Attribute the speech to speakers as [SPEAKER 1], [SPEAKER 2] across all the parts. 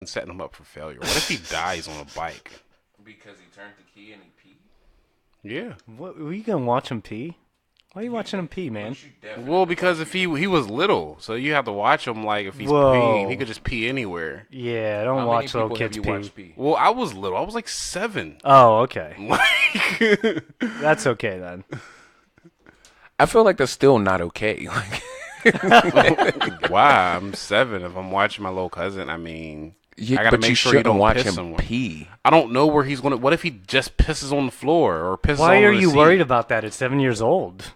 [SPEAKER 1] and setting him up for failure. What if he dies on a bike?
[SPEAKER 2] Because he turned the key and he peed?
[SPEAKER 1] Yeah.
[SPEAKER 3] What, were you gonna watch him pee? Why are you watching him pee, man?
[SPEAKER 1] Well, because if he was little, so you have to watch him. Like if he's
[SPEAKER 3] Whoa.
[SPEAKER 1] peeing, he could just pee anywhere.
[SPEAKER 3] Yeah, don't
[SPEAKER 2] How
[SPEAKER 3] watch
[SPEAKER 2] many
[SPEAKER 3] little
[SPEAKER 2] people have
[SPEAKER 3] kids
[SPEAKER 2] you
[SPEAKER 3] pee.
[SPEAKER 2] watched pee?
[SPEAKER 1] Well, I was little. I was like 7.
[SPEAKER 3] Oh, okay.
[SPEAKER 1] Like,
[SPEAKER 3] That's okay then.
[SPEAKER 2] I feel like that's still not okay.
[SPEAKER 1] why? I'm 7. If I'm watching my little cousin, I mean,
[SPEAKER 2] Yeah,
[SPEAKER 1] I gotta
[SPEAKER 2] but
[SPEAKER 1] make
[SPEAKER 2] you
[SPEAKER 1] sure you
[SPEAKER 2] shouldn't
[SPEAKER 1] don't
[SPEAKER 2] watch
[SPEAKER 1] piss
[SPEAKER 2] him
[SPEAKER 1] somewhere.
[SPEAKER 2] pee.
[SPEAKER 1] I don't know where he's gonna. What if he just pisses on the floor or pisses?
[SPEAKER 3] Why
[SPEAKER 1] on
[SPEAKER 3] are
[SPEAKER 1] the
[SPEAKER 3] you
[SPEAKER 1] seat?
[SPEAKER 3] worried about that at 7 years old?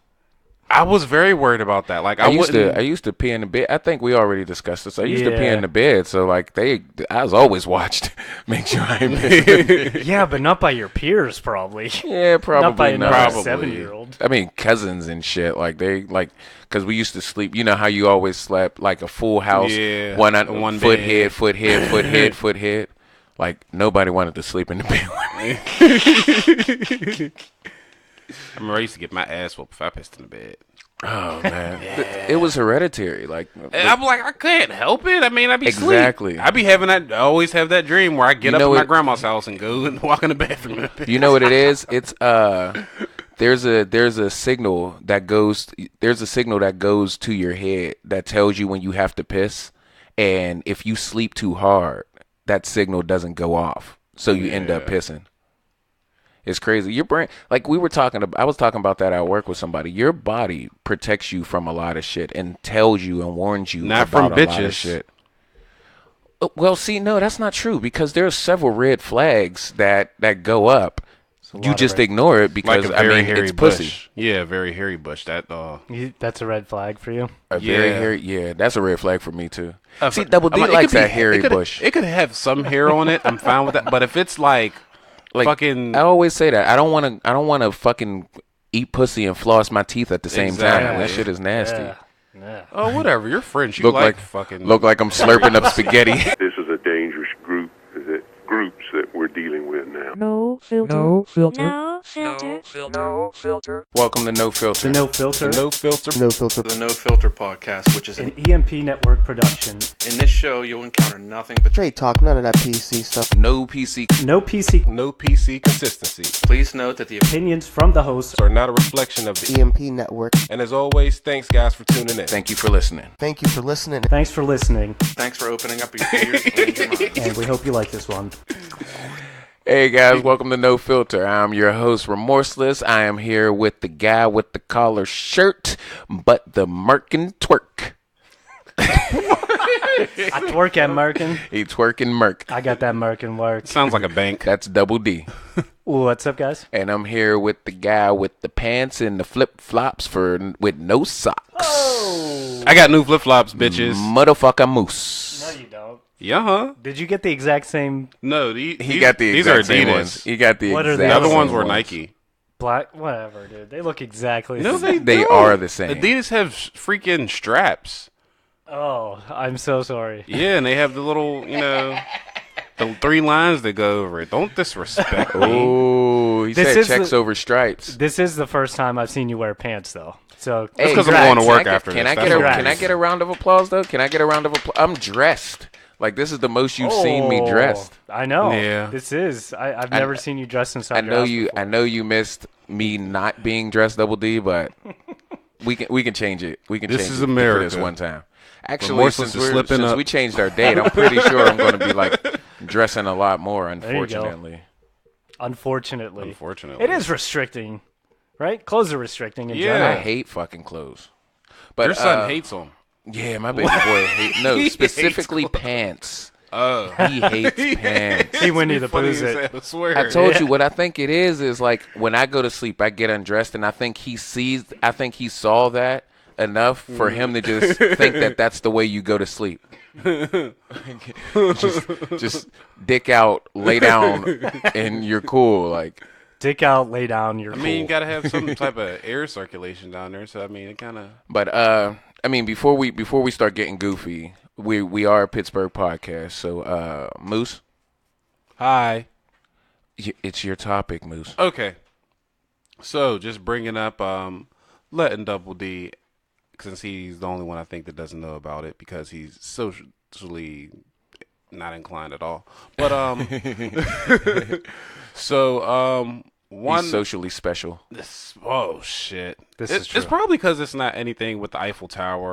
[SPEAKER 1] I was very worried about that. Like I
[SPEAKER 2] used
[SPEAKER 1] wouldn't.
[SPEAKER 2] to pee in the bed. I think we already discussed this. I used to pee
[SPEAKER 3] Yeah.
[SPEAKER 2] in the bed, so like I was always watched. Make sure I ain't pissing.
[SPEAKER 3] Yeah, but not by your peers, probably.
[SPEAKER 2] Yeah, probably
[SPEAKER 3] Not by another
[SPEAKER 1] Probably.
[SPEAKER 3] 7-year-old.
[SPEAKER 2] I mean, cousins and shit. Like because we used to sleep. You know how you always slept like a full house.
[SPEAKER 1] Yeah,
[SPEAKER 2] one foot
[SPEAKER 1] bed.
[SPEAKER 2] head, foot head, foot head, foot head. Like nobody wanted to sleep in the bed with me.
[SPEAKER 1] I remember I used to get my ass whooped if I pissed in the bed.
[SPEAKER 2] Oh man, it was hereditary. Like
[SPEAKER 1] And I'm like, I can't help it. I mean, I be
[SPEAKER 2] Exactly.
[SPEAKER 1] asleep. I be having that. I always have that dream where I get
[SPEAKER 2] You
[SPEAKER 1] up
[SPEAKER 2] know
[SPEAKER 1] in my
[SPEAKER 2] it-
[SPEAKER 1] grandma's house and go and walk in the bathroom. And piss.
[SPEAKER 2] you know what it is? It's there's a signal that goes to your head that tells you when you have to piss, and if you sleep too hard, that signal doesn't go off, so you end up pissing. It's crazy. Your brain, like I was talking about that at work with somebody. Your body protects you from a lot of shit and tells you and warns you
[SPEAKER 1] Not
[SPEAKER 2] about
[SPEAKER 1] from
[SPEAKER 2] a lot of
[SPEAKER 1] bitches.
[SPEAKER 2] shit. Well, see, no, that's not true because there's several red flags that go up.
[SPEAKER 3] lot
[SPEAKER 2] You
[SPEAKER 3] of
[SPEAKER 2] just
[SPEAKER 3] red-
[SPEAKER 2] ignore it
[SPEAKER 1] like
[SPEAKER 2] because
[SPEAKER 1] a very hairy
[SPEAKER 2] it's
[SPEAKER 1] bush.
[SPEAKER 2] pussy.
[SPEAKER 1] Yeah, very hairy bush. That
[SPEAKER 3] That's a red flag for you?
[SPEAKER 2] A very
[SPEAKER 1] Yeah.
[SPEAKER 2] hairy, yeah, that's a red flag for me too.
[SPEAKER 1] Uh,
[SPEAKER 2] See, Double D
[SPEAKER 1] I'm like, it
[SPEAKER 2] likes
[SPEAKER 1] could be-
[SPEAKER 2] that hairy
[SPEAKER 1] it could-
[SPEAKER 2] bush.
[SPEAKER 1] It could have some hair on it. I'm fine with that. But if it's like fucking,
[SPEAKER 2] I always say that I don't want to fucking eat pussy and floss my teeth at the same time.
[SPEAKER 1] Exactly.
[SPEAKER 2] That shit is nasty.
[SPEAKER 3] Yeah. Yeah.
[SPEAKER 1] oh whatever, you're French. You
[SPEAKER 2] Look
[SPEAKER 1] like
[SPEAKER 2] like
[SPEAKER 1] fucking.
[SPEAKER 2] look like I'm slurping up spaghetti.
[SPEAKER 4] This is a dangerous groups that we're dealing with now.
[SPEAKER 5] No filter.
[SPEAKER 6] No filter.
[SPEAKER 5] No filter.
[SPEAKER 6] No filter.
[SPEAKER 2] Welcome to No Filter.
[SPEAKER 3] The No Filter,
[SPEAKER 1] no filter.
[SPEAKER 7] No Filter.
[SPEAKER 8] The No Filter Podcast, which is
[SPEAKER 3] an EMP network production.
[SPEAKER 8] in this show you'll encounter nothing but
[SPEAKER 7] Straight talk, none of that PC stuff.
[SPEAKER 2] No PC.
[SPEAKER 3] No PC
[SPEAKER 1] No PC consistency.
[SPEAKER 8] please note that the
[SPEAKER 3] opinions from the hosts
[SPEAKER 1] Are not a reflection of the.
[SPEAKER 7] EMP Network.
[SPEAKER 1] And as always, thanks guys for tuning in.
[SPEAKER 2] Thank you for listening.
[SPEAKER 7] Thank you for listening.
[SPEAKER 3] Thanks for listening,
[SPEAKER 8] thanks for opening up your ears and your mind.
[SPEAKER 3] and we hope you like this one.
[SPEAKER 2] Hey guys, welcome to No Filter. I'm your host, Remorseless. I am here with the guy with the collar shirt, but the Merkin twerk.
[SPEAKER 3] I twerk at Merkin.
[SPEAKER 2] He twerking Merk.
[SPEAKER 3] I got that Merkin work.
[SPEAKER 1] Sounds like a bank.
[SPEAKER 2] That's Double D.
[SPEAKER 3] Ooh, what's up, guys?
[SPEAKER 2] And I'm here with the guy with the pants and the flip flops with no socks.
[SPEAKER 3] Oh!
[SPEAKER 1] I got new flip flops, bitches.
[SPEAKER 2] Motherfucker Moose.
[SPEAKER 3] No, you don't.
[SPEAKER 1] Yeah, huh?
[SPEAKER 3] Did you get the exact same
[SPEAKER 1] No,
[SPEAKER 2] He got the
[SPEAKER 1] these are
[SPEAKER 2] exact same
[SPEAKER 1] Adidas.
[SPEAKER 2] ones. He got the
[SPEAKER 3] What are
[SPEAKER 2] exact
[SPEAKER 1] The other
[SPEAKER 2] same
[SPEAKER 1] ones were Nike.
[SPEAKER 3] black? Whatever, dude. They look exactly the
[SPEAKER 1] No,
[SPEAKER 3] same.
[SPEAKER 2] They
[SPEAKER 1] don't.
[SPEAKER 2] are the same.
[SPEAKER 1] Adidas have freaking straps.
[SPEAKER 3] Oh, I'm so sorry.
[SPEAKER 1] Yeah, and they have the little, the 3 lines that go over it. Don't disrespect me.
[SPEAKER 2] Oh, he
[SPEAKER 3] This
[SPEAKER 2] said
[SPEAKER 3] is
[SPEAKER 2] checks
[SPEAKER 3] the-
[SPEAKER 2] over stripes.
[SPEAKER 3] This is the first time I've seen you wear pants, though. So,
[SPEAKER 2] Hey,
[SPEAKER 1] 'cause I'm
[SPEAKER 2] congrats.
[SPEAKER 1] going to work
[SPEAKER 2] Can I
[SPEAKER 1] after
[SPEAKER 2] get-
[SPEAKER 1] this.
[SPEAKER 2] Can I
[SPEAKER 1] That's
[SPEAKER 2] get a round of applause though? Can I get a round of applause? I'm dressed. Like this is the most you've seen me dressed.
[SPEAKER 3] I know.
[SPEAKER 1] Yeah.
[SPEAKER 3] This is. I've never seen you dressed inside.
[SPEAKER 2] I
[SPEAKER 3] your
[SPEAKER 2] know
[SPEAKER 3] house
[SPEAKER 2] you.
[SPEAKER 3] before.
[SPEAKER 2] I know you missed me not being dressed Double D, but we can change it. We can
[SPEAKER 1] This
[SPEAKER 2] change
[SPEAKER 1] is
[SPEAKER 2] it for
[SPEAKER 1] America.
[SPEAKER 2] this one time. Actually,
[SPEAKER 1] Remorseless
[SPEAKER 2] since,
[SPEAKER 1] is slipping
[SPEAKER 2] since
[SPEAKER 1] up.
[SPEAKER 2] we changed our date, I'm pretty sure I'm going to be like dressing a lot more.
[SPEAKER 3] you go.
[SPEAKER 2] Unfortunately,
[SPEAKER 3] Unfortunately,
[SPEAKER 1] Unfortunately.
[SPEAKER 3] it is restricting, right? Clothes are restricting in
[SPEAKER 1] Yeah.
[SPEAKER 2] I
[SPEAKER 3] general.
[SPEAKER 2] hate fucking clothes. But
[SPEAKER 1] Your son hates them.
[SPEAKER 2] Yeah, my baby boy hates no
[SPEAKER 1] He
[SPEAKER 2] specifically
[SPEAKER 1] hates
[SPEAKER 2] pants.
[SPEAKER 1] Oh.
[SPEAKER 2] He hates pants.
[SPEAKER 3] He Winnie the
[SPEAKER 1] Funny
[SPEAKER 3] Pooh's
[SPEAKER 1] as
[SPEAKER 3] it.
[SPEAKER 1] hell, I swear.
[SPEAKER 2] I told you what I think it is like when I go to sleep, I get undressed, and I think he saw that enough for him to just think that that's the way you go to sleep. just dick out, lay down, and you're cool. Like,
[SPEAKER 3] Dick out, lay down. You're
[SPEAKER 1] I mean, you
[SPEAKER 3] cool.
[SPEAKER 1] got to have some type of air circulation down there. So, I mean, it kind of.
[SPEAKER 2] but I mean, before we start getting goofy, we are a Pittsburgh podcast. So, Moose,
[SPEAKER 1] Hi.
[SPEAKER 2] it's your topic, Moose.
[SPEAKER 1] Okay. So, just bringing up letting Double D, since he's the only one I think that doesn't know about it because he's socially not inclined at all. But so one
[SPEAKER 2] He's socially special.
[SPEAKER 1] oh shit,
[SPEAKER 3] This is true.
[SPEAKER 1] It's probably because it's not anything with the Eiffel Tower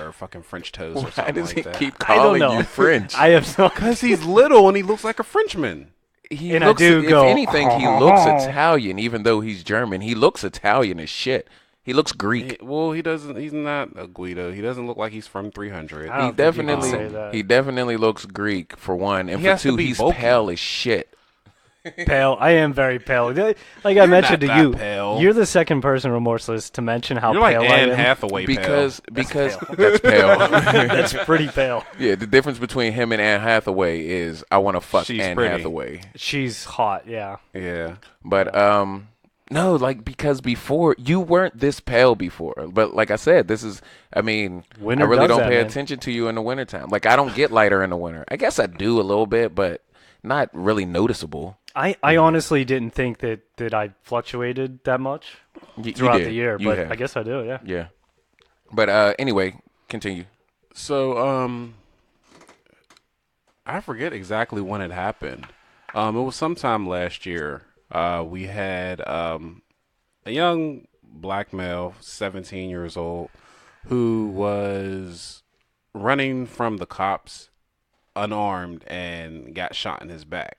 [SPEAKER 1] or fucking French toast or
[SPEAKER 2] Why
[SPEAKER 1] something
[SPEAKER 2] does
[SPEAKER 1] like
[SPEAKER 2] he
[SPEAKER 1] that.
[SPEAKER 2] keep
[SPEAKER 3] I don't
[SPEAKER 2] calling
[SPEAKER 3] know.
[SPEAKER 2] you French?
[SPEAKER 3] I have no.
[SPEAKER 1] Because he's little and he looks like a Frenchman.
[SPEAKER 2] He
[SPEAKER 3] And
[SPEAKER 2] looks,
[SPEAKER 3] I do
[SPEAKER 2] if
[SPEAKER 3] go,
[SPEAKER 2] anything, he looks Italian, even though he's German. He looks Italian as shit. He looks Greek.
[SPEAKER 1] Well, he doesn't. He's not a Guido. He doesn't look like he's from 300.
[SPEAKER 3] I don't
[SPEAKER 2] He
[SPEAKER 3] think you can
[SPEAKER 2] definitely,
[SPEAKER 3] say that.
[SPEAKER 2] he definitely looks Greek for one, and
[SPEAKER 1] He
[SPEAKER 2] for
[SPEAKER 1] has to
[SPEAKER 2] two,
[SPEAKER 1] be
[SPEAKER 2] he's
[SPEAKER 1] bulky.
[SPEAKER 2] pale as shit.
[SPEAKER 3] Pale. I am very pale. Like I mentioned to
[SPEAKER 1] not that
[SPEAKER 3] you,
[SPEAKER 1] pale.
[SPEAKER 3] you're the second person, Remorseless, to mention how
[SPEAKER 1] You're like
[SPEAKER 3] pale I
[SPEAKER 1] Anne
[SPEAKER 3] am.
[SPEAKER 1] Hathaway
[SPEAKER 2] Because
[SPEAKER 3] pale.
[SPEAKER 2] that's pale.
[SPEAKER 3] That's pretty pale.
[SPEAKER 2] Yeah, the difference between him and Anne Hathaway is I want to fuck
[SPEAKER 1] She's
[SPEAKER 2] Anne
[SPEAKER 1] pretty.
[SPEAKER 2] Hathaway.
[SPEAKER 3] She's hot. Yeah.
[SPEAKER 1] Yeah.
[SPEAKER 2] But no, like because before you weren't this pale before. But like I said, this is I mean,
[SPEAKER 3] Winter
[SPEAKER 2] I really
[SPEAKER 3] does
[SPEAKER 2] don't
[SPEAKER 3] that,
[SPEAKER 2] pay
[SPEAKER 3] man.
[SPEAKER 2] attention to you in the wintertime. Like I don't get lighter in the winter. I guess I do a little bit, but not really noticeable.
[SPEAKER 3] I honestly didn't think that I fluctuated that much
[SPEAKER 2] You
[SPEAKER 3] throughout
[SPEAKER 2] did.
[SPEAKER 3] the year,
[SPEAKER 2] You
[SPEAKER 3] but
[SPEAKER 2] have.
[SPEAKER 3] I guess I do. Yeah.
[SPEAKER 2] Yeah. But anyway, continue.
[SPEAKER 1] So I forget exactly when it happened. It was sometime last year. We had a young black male, 17 years old, who was running from the cops unarmed and got shot in his back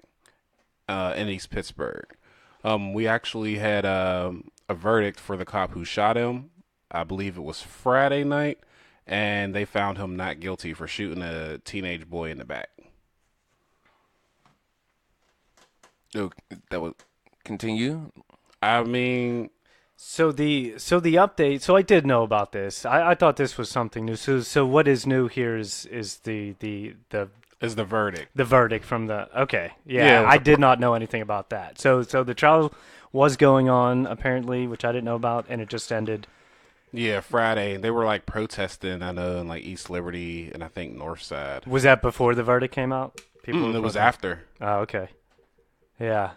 [SPEAKER 1] in East Pittsburgh. We actually had a verdict for the cop who shot him. I believe it was Friday night, and they found him not guilty for shooting a teenage boy in the back.
[SPEAKER 2] Oh, that was continue.
[SPEAKER 1] I mean,
[SPEAKER 3] So the update. So I did know about this. I thought this was something new. So what is new here is the
[SPEAKER 1] is the verdict.
[SPEAKER 3] the verdict from the okay.
[SPEAKER 1] Yeah,
[SPEAKER 3] Yeah,
[SPEAKER 1] it was
[SPEAKER 3] I
[SPEAKER 1] a-
[SPEAKER 3] did not know anything about that. So the trial was going on apparently, which I didn't know about, and it just ended.
[SPEAKER 1] Yeah, Friday. They were like protesting, I know, in like East Liberty and I think North Side.
[SPEAKER 3] Was that before the verdict came out? People were
[SPEAKER 1] It was
[SPEAKER 3] protesting?
[SPEAKER 1] after.
[SPEAKER 3] Oh, okay. Yeah,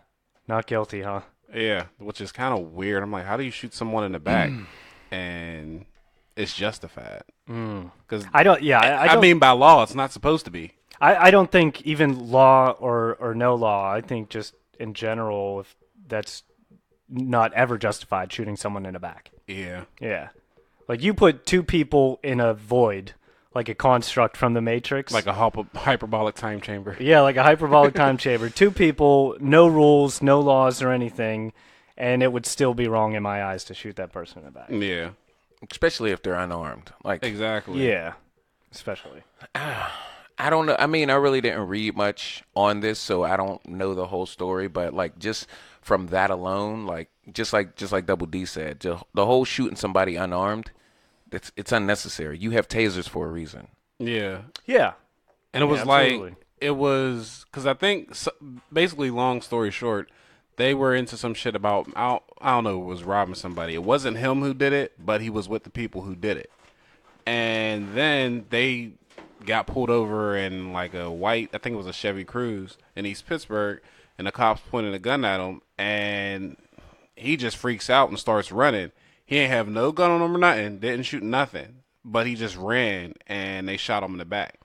[SPEAKER 3] not guilty, huh?
[SPEAKER 1] Yeah, which is kind of weird. I'm like, how do you shoot someone in the back and it's justified? Because
[SPEAKER 3] I don't. Yeah, I
[SPEAKER 1] I
[SPEAKER 3] don't.
[SPEAKER 1] mean, by law, it's not supposed to be.
[SPEAKER 3] I don't think even law or no law. I think just in general, if that's not ever justified, shooting someone in the back.
[SPEAKER 1] Yeah.
[SPEAKER 3] Yeah, like you put two people in a void, like a construct from the Matrix.
[SPEAKER 1] Like a hyperbolic time chamber.
[SPEAKER 3] yeah, like a hyperbolic time chamber. Two people, no rules, no laws or anything, and it would still be wrong in my eyes to shoot that person in the back.
[SPEAKER 1] Yeah,
[SPEAKER 2] Especially if they're unarmed. Like
[SPEAKER 1] exactly.
[SPEAKER 3] Yeah, especially.
[SPEAKER 2] I don't know. I mean, I really didn't read much on this, so I don't know the whole story. But like, just from that alone, like just like Double D said, the whole shooting somebody unarmed, it's unnecessary. You have tasers for a reason.
[SPEAKER 1] Yeah.
[SPEAKER 3] Yeah,
[SPEAKER 1] And it was
[SPEAKER 3] absolutely.
[SPEAKER 1] like, it was, because I think, basically, long story short, they were into some shit about, I don't know, it was robbing somebody. It wasn't him who did it, but he was with the people who did it. And then they got pulled over in like a white, I think it was a Chevy Cruze in East Pittsburgh, and the cops pointed a gun at him, and he just freaks out and starts running. He ain't have no gun on him or nothing, didn't shoot nothing, but he just ran, and they shot him in the back.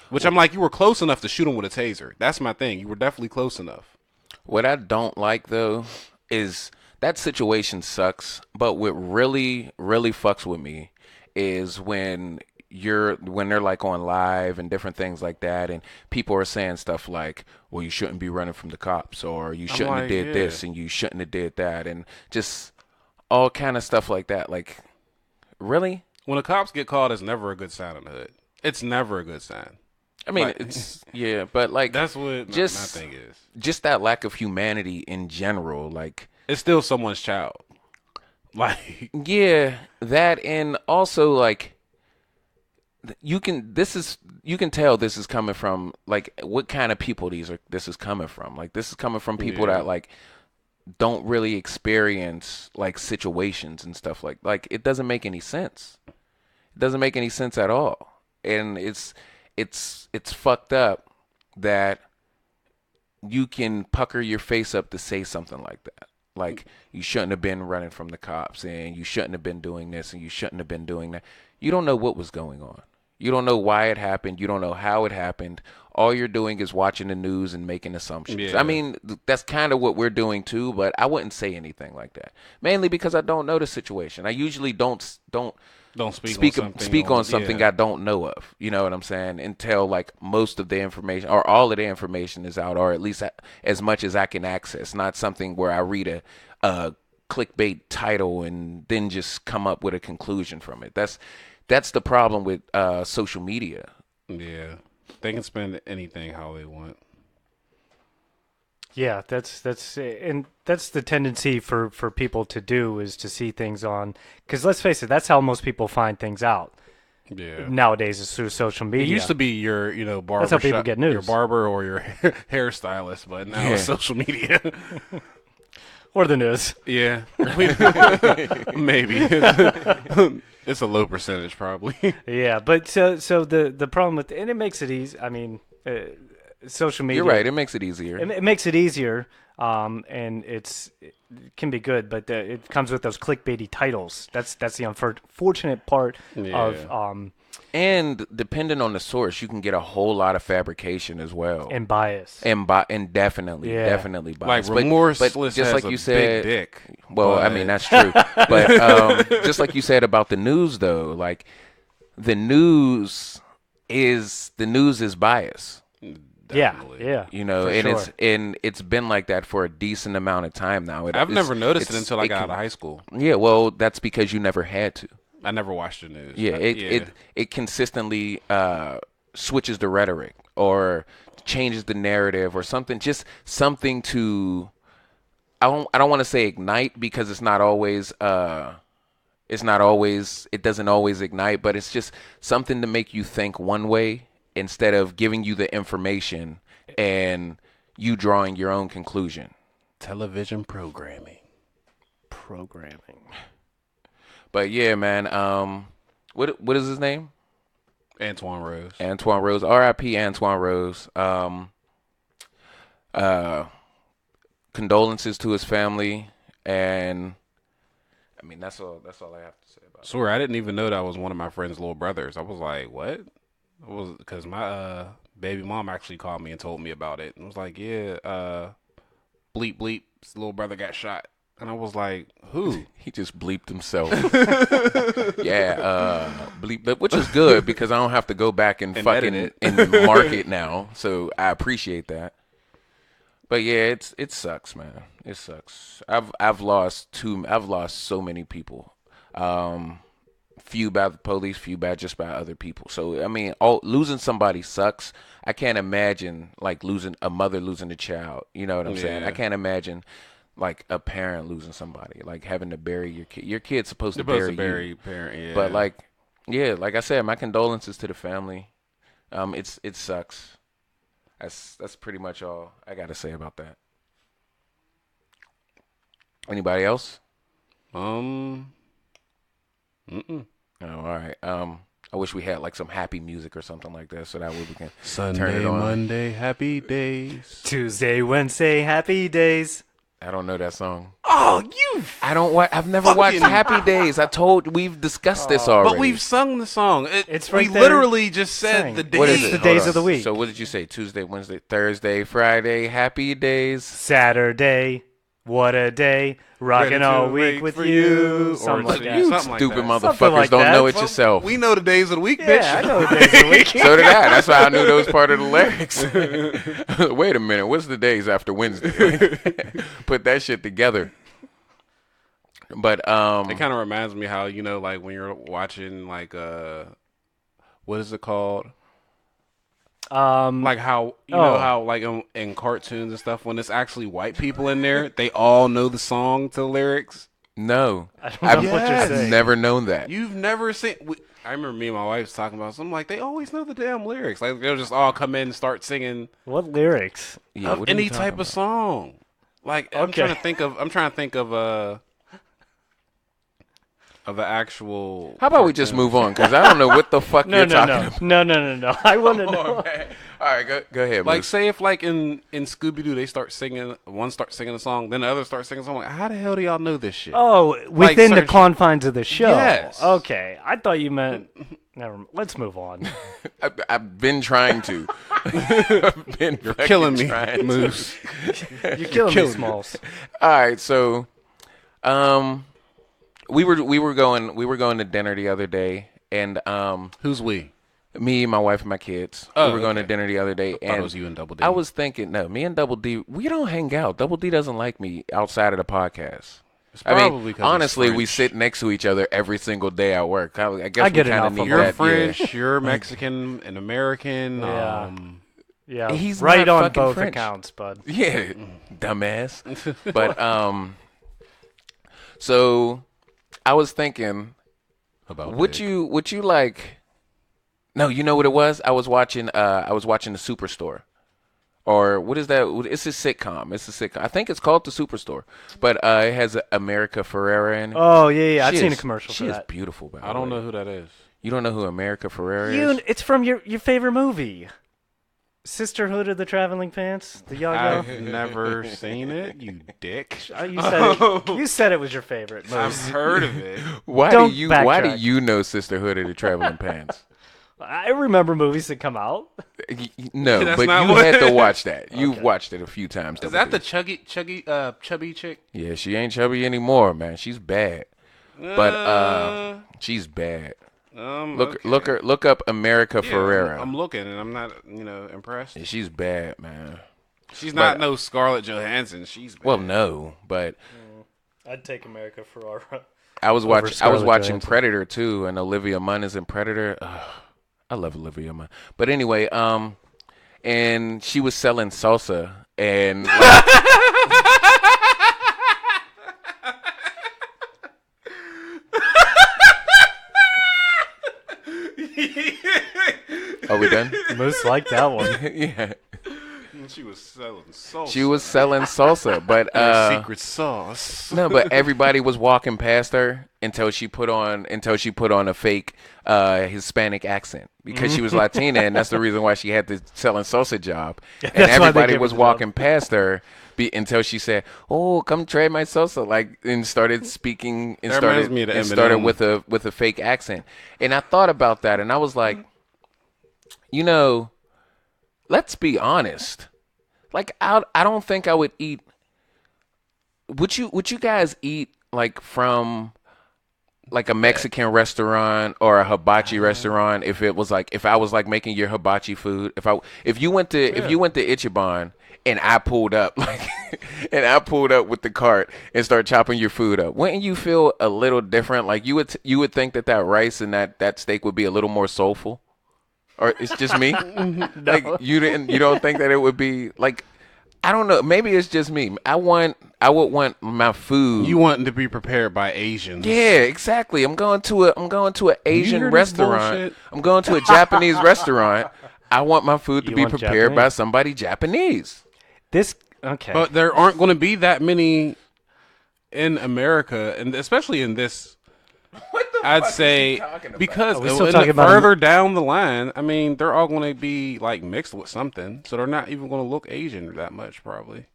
[SPEAKER 1] Which I'm like, you were close enough to shoot him with a taser. That's my thing. You were definitely close enough.
[SPEAKER 2] What I don't like though is that situation sucks, but what really fucks with me is when they're like on live and different things like that, and people are saying stuff like, well, you shouldn't be running from the cops, or you shouldn't have
[SPEAKER 1] like,
[SPEAKER 2] did
[SPEAKER 1] yeah.
[SPEAKER 2] this and you shouldn't have did that, and just all kind of stuff like that. Like, really?
[SPEAKER 1] When the cops get called, it's never a good sign in the hood. It's never a good sign.
[SPEAKER 2] I mean,
[SPEAKER 1] Like-
[SPEAKER 2] it's yeah, but like
[SPEAKER 1] That's what
[SPEAKER 2] Just-
[SPEAKER 1] my thing is.
[SPEAKER 2] just that lack of humanity in general, like.
[SPEAKER 1] It's still someone's child. Like,
[SPEAKER 2] Yeah, that, and also like you can tell this is coming from like what kind of people this is coming from. Like this is coming from people
[SPEAKER 1] Yeah.
[SPEAKER 2] that like don't really experience like situations and stuff like it doesn't make any sense. It doesn't make any sense at all. And it's fucked up that you can pucker your face up to say something like that. Like, you shouldn't have been running from the cops, and you shouldn't have been doing this, and you shouldn't have been doing that. You don't know what was going on. You don't know why it happened. You don't know how it happened. All you're doing is watching the news and making assumptions.
[SPEAKER 1] Yeah.
[SPEAKER 2] I mean, that's kind of what we're doing too, but I wouldn't say anything like that. Mainly because I don't know the situation. I usually don't speak on something
[SPEAKER 1] yeah.
[SPEAKER 2] I don't know of. You know what I'm saying? Until like most of the information or all of the information is out, or at least as much as I can access. Not something where I read a clickbait title and then just come up with a conclusion from it. That's the problem with social media.
[SPEAKER 1] Yeah. They can spend anything how they want.
[SPEAKER 3] Yeah, that's the tendency for people to do, is to see things on, because let's face it, that's how most people find things out
[SPEAKER 1] Yeah.
[SPEAKER 3] nowadays, is through social media.
[SPEAKER 1] It used to be your, barber.
[SPEAKER 3] That's how people
[SPEAKER 1] shop,
[SPEAKER 3] get news.
[SPEAKER 1] Your barber or your hairstylist, but now it's social media.
[SPEAKER 3] Or the news.
[SPEAKER 1] Yeah. Maybe. It's a low percentage, probably.
[SPEAKER 3] Yeah, but so the problem with, and it makes it easy. I mean, social media.
[SPEAKER 2] You're right. It makes it easier.
[SPEAKER 3] It makes it easier, and it can be good, but it comes with those clickbaity titles. That's the unfortunate part of
[SPEAKER 2] And depending on the source, you can get a whole lot of fabrication as well.
[SPEAKER 3] and bias.
[SPEAKER 2] And definitely bias.
[SPEAKER 1] Like remorseless
[SPEAKER 2] but just
[SPEAKER 1] has
[SPEAKER 2] like
[SPEAKER 1] a
[SPEAKER 2] you said,
[SPEAKER 1] big dick.
[SPEAKER 2] well, I mean that's true. But just like you said about the news, though, like the news is bias.
[SPEAKER 1] Definitely.
[SPEAKER 3] Yeah.
[SPEAKER 2] You know,
[SPEAKER 3] for
[SPEAKER 2] and
[SPEAKER 3] sure.
[SPEAKER 2] it's been like that for a decent amount of time now.
[SPEAKER 1] I've never noticed it until I got out of high school.
[SPEAKER 2] Yeah, well, that's because you never had to.
[SPEAKER 1] I never watched the news.
[SPEAKER 2] Yeah, it consistently switches the rhetoric or changes the narrative or something. Just something to. I don't want to say ignite, because it's not always. It doesn't always ignite, but it's just something to make you think one way instead of giving you the information and you drawing your own conclusion.
[SPEAKER 1] Television programming.
[SPEAKER 2] But yeah, man. What is his name?
[SPEAKER 1] Antoine Rose.
[SPEAKER 2] Antoine Rose. R.I.P. Antoine Rose. Condolences to his family, and I mean that's all I have to say about it.
[SPEAKER 1] Swear, I didn't even know that was one of my friend's little brothers. I was like, what? It was because my baby mom actually called me and told me about it. And was like, yeah, bleep bleep, his little brother got shot. And I was like, who?
[SPEAKER 2] He just bleeped himself. Yeah, bleep, but which is good because I don't have to go back and fucking and mark it now. So I appreciate that. But yeah, it sucks, man. It sucks. I've lost so many people. Few by the police, few by just by other people. So I mean, losing somebody sucks. I can't imagine like losing a mother losing a child. You know what I'm saying? I can't imagine like a parent losing somebody, like having to bury your kid. Your kid's supposed to bury you.
[SPEAKER 1] Parent, yeah.
[SPEAKER 2] But like I said, my condolences to the family. It sucks. That's pretty much all I got to say about that. Anybody else?
[SPEAKER 1] Mm-mm.
[SPEAKER 2] Oh, all right. I wish we had like some happy music or something like that, so that way we can
[SPEAKER 1] Sunday,
[SPEAKER 2] turn it on.
[SPEAKER 1] Monday, happy days.
[SPEAKER 3] Tuesday, Wednesday, happy days.
[SPEAKER 2] I don't know that song.
[SPEAKER 1] Oh,
[SPEAKER 2] I've never watched Happy Days. We've discussed this already.
[SPEAKER 1] But we've sung the song.
[SPEAKER 3] It's right
[SPEAKER 1] we
[SPEAKER 3] there.
[SPEAKER 1] literally just said
[SPEAKER 3] Sang.
[SPEAKER 1] the days.
[SPEAKER 2] What is
[SPEAKER 3] It's
[SPEAKER 2] it?
[SPEAKER 3] the
[SPEAKER 2] Hold
[SPEAKER 3] days
[SPEAKER 2] on.
[SPEAKER 3] of the week.
[SPEAKER 2] So what did you say? Tuesday, Wednesday, Thursday, Friday, Happy Days.
[SPEAKER 3] Saturday, what a day. Rocking
[SPEAKER 1] Ready
[SPEAKER 3] all
[SPEAKER 1] to
[SPEAKER 3] week
[SPEAKER 1] wait
[SPEAKER 3] with
[SPEAKER 1] for
[SPEAKER 3] you.
[SPEAKER 1] you.
[SPEAKER 3] Something
[SPEAKER 1] Or
[SPEAKER 3] like
[SPEAKER 1] you-
[SPEAKER 3] that.
[SPEAKER 1] something like
[SPEAKER 2] Stupid
[SPEAKER 1] that.
[SPEAKER 2] motherfuckers
[SPEAKER 3] Something like
[SPEAKER 2] don't
[SPEAKER 3] that.
[SPEAKER 2] know it
[SPEAKER 3] Well,
[SPEAKER 2] yourself.
[SPEAKER 1] We know the days of the week,
[SPEAKER 3] Yeah, I
[SPEAKER 1] bitch.
[SPEAKER 3] know the days of the week.
[SPEAKER 2] So did I. That's why I knew that was part of the lyrics. Wait a minute. What's the days after Wednesday? Put that shit together. But
[SPEAKER 1] It kind of reminds me how, like when you're watching like what is it called? Like how know how like in cartoons and stuff, when it's actually white people in there, they all know the song to the lyrics.
[SPEAKER 2] no,
[SPEAKER 3] I don't know what you're
[SPEAKER 2] I've
[SPEAKER 3] saying.
[SPEAKER 2] never known that.
[SPEAKER 1] You've never seen. I remember me and my wife was talking about something like they always know the damn lyrics. Like they'll just all come in and start singing
[SPEAKER 3] What lyrics?
[SPEAKER 2] Yeah,
[SPEAKER 1] of
[SPEAKER 2] what are you
[SPEAKER 1] any
[SPEAKER 2] talking
[SPEAKER 1] type
[SPEAKER 2] about?
[SPEAKER 1] of song. Like I'm
[SPEAKER 3] Okay.
[SPEAKER 1] trying to think of the actual.
[SPEAKER 2] How about we just move on? Because I don't know what the fuck
[SPEAKER 3] No,
[SPEAKER 2] you're
[SPEAKER 3] no,
[SPEAKER 2] talking
[SPEAKER 3] no.
[SPEAKER 2] about.
[SPEAKER 3] No. I want to know.
[SPEAKER 2] All right, go ahead.
[SPEAKER 1] Like
[SPEAKER 2] Moose.
[SPEAKER 1] say if like in Scooby Doo they start singing, one starts singing a song, then the other starts singing a song. Like, how the hell do y'all know this shit?
[SPEAKER 3] Oh, within the
[SPEAKER 1] certain-
[SPEAKER 3] confines of the show.
[SPEAKER 1] Yes.
[SPEAKER 3] Okay. I thought you meant Let's move on.
[SPEAKER 2] I've been trying to. I've been
[SPEAKER 1] You're killing me,
[SPEAKER 2] trying to.
[SPEAKER 1] Moose.
[SPEAKER 3] You're killing me, Smalls.
[SPEAKER 2] All right, so we were going to dinner the other day, and
[SPEAKER 1] Who's we?
[SPEAKER 2] me, my wife, and my kids.
[SPEAKER 1] Oh,
[SPEAKER 2] we were going to
[SPEAKER 1] okay.
[SPEAKER 2] dinner the other day,
[SPEAKER 1] Thought
[SPEAKER 2] and
[SPEAKER 1] it was you and Double D.
[SPEAKER 2] I was thinking, no, me and Double D, we don't hang out. Double D doesn't like me outside of the podcast.
[SPEAKER 1] It's
[SPEAKER 2] I
[SPEAKER 1] probably
[SPEAKER 2] mean,
[SPEAKER 1] 'cause he's
[SPEAKER 2] honestly, we
[SPEAKER 1] French.
[SPEAKER 2] sit next to each other every single day at work. I guess
[SPEAKER 3] I
[SPEAKER 2] we
[SPEAKER 3] get
[SPEAKER 2] kind
[SPEAKER 3] enough
[SPEAKER 2] of
[SPEAKER 3] of
[SPEAKER 2] need
[SPEAKER 3] it.
[SPEAKER 1] You're
[SPEAKER 2] that.
[SPEAKER 1] French. You're Mexican and American.
[SPEAKER 3] Yeah. Yeah,
[SPEAKER 2] He's
[SPEAKER 3] right
[SPEAKER 2] not
[SPEAKER 3] on
[SPEAKER 2] fucking
[SPEAKER 3] both
[SPEAKER 2] French.
[SPEAKER 3] accounts, bud.
[SPEAKER 2] Yeah, dumbass. But so I was thinking,
[SPEAKER 1] About
[SPEAKER 2] would
[SPEAKER 1] dick.
[SPEAKER 2] you like? No, you know what it was? I was watching the Superstore, or what is that? It's a sitcom. I think it's called the Superstore, but it has America Ferrera in it.
[SPEAKER 3] Oh yeah. I've
[SPEAKER 2] She
[SPEAKER 3] seen a
[SPEAKER 2] is-
[SPEAKER 3] commercial
[SPEAKER 2] She
[SPEAKER 3] for
[SPEAKER 2] is
[SPEAKER 3] that.
[SPEAKER 2] beautiful. By
[SPEAKER 1] I
[SPEAKER 2] the
[SPEAKER 1] don't
[SPEAKER 2] way.
[SPEAKER 1] know who that is.
[SPEAKER 2] You don't know who America Ferrera is?
[SPEAKER 3] It's from your favorite movie, Sisterhood of the Traveling Pants. The Yaga.
[SPEAKER 1] I've never seen it. You dick.
[SPEAKER 3] You said it was your favorite.
[SPEAKER 1] I've
[SPEAKER 3] Moose.
[SPEAKER 1] heard of it.
[SPEAKER 2] Why
[SPEAKER 3] Don't
[SPEAKER 2] do
[SPEAKER 3] backtrack.
[SPEAKER 2] you know Sisterhood of the Traveling Pants?
[SPEAKER 3] I remember movies that come out.
[SPEAKER 2] No,
[SPEAKER 1] That's
[SPEAKER 2] but
[SPEAKER 1] not
[SPEAKER 2] you
[SPEAKER 1] what-
[SPEAKER 2] had to watch that. You've watched it a few times.
[SPEAKER 1] Is
[SPEAKER 2] Double
[SPEAKER 1] that
[SPEAKER 2] D.
[SPEAKER 1] the chubby chick?
[SPEAKER 2] Yeah, she ain't chubby anymore, man. She's bad. But she's bad. Look up America Ferrera.
[SPEAKER 1] I'm looking and I'm not, impressed.
[SPEAKER 2] She's bad, man.
[SPEAKER 1] She's not no Scarlett Johansson. She's bad.
[SPEAKER 2] Well, no, but
[SPEAKER 3] I'd take America Ferrara.
[SPEAKER 2] I was watching
[SPEAKER 3] Scarlett Johansson.
[SPEAKER 2] Predator too, and Olivia Munn is in Predator. Ugh, I love Olivia Munn. But anyway, and she was selling salsa and Are we done?
[SPEAKER 3] Moose liked that one.
[SPEAKER 2] Yeah.
[SPEAKER 1] She was selling salsa.
[SPEAKER 2] She was selling salsa, but
[SPEAKER 1] secret sauce.
[SPEAKER 2] no, but everybody was walking past her until she put on a fake Hispanic accent because she was Latina, and that's the reason why she had the selling salsa job. And
[SPEAKER 3] That's why they
[SPEAKER 2] everybody
[SPEAKER 3] gave her
[SPEAKER 2] was
[SPEAKER 3] the
[SPEAKER 2] walking past her until she said, "Oh, come try my salsa," and started speaking and
[SPEAKER 1] That reminds me of the
[SPEAKER 2] started
[SPEAKER 1] Eminem.
[SPEAKER 2] with a fake accent. And I thought about that, and I was like, let's be honest. Like I don't think I would eat. Would you guys eat like from like a Mexican restaurant or a hibachi restaurant if I was like making your hibachi food? If you went to Ichiban and I pulled up with the cart and started chopping your food up, wouldn't you feel a little different? Like you would think that rice and that steak would be a little more soulful? Or it's just me? Like you don't think that it would be like, I don't know, maybe it's just me. I would want my food.
[SPEAKER 1] You want to be prepared by Asians.
[SPEAKER 2] Yeah, exactly. I'm going to an Asian
[SPEAKER 1] hear this
[SPEAKER 2] restaurant.
[SPEAKER 1] bullshit?
[SPEAKER 2] I'm going to a Japanese restaurant. I want my food to
[SPEAKER 3] You
[SPEAKER 2] be
[SPEAKER 3] want
[SPEAKER 2] prepared by
[SPEAKER 3] Japanese?
[SPEAKER 2] somebody Japanese.
[SPEAKER 3] Okay.
[SPEAKER 1] But there aren't going to be that many in America, and especially in this. I'd say because
[SPEAKER 3] Are we still talking
[SPEAKER 1] the
[SPEAKER 3] about
[SPEAKER 1] further down the line, I mean, they're all going to be like mixed with something, so they're not even going to look Asian that much, probably.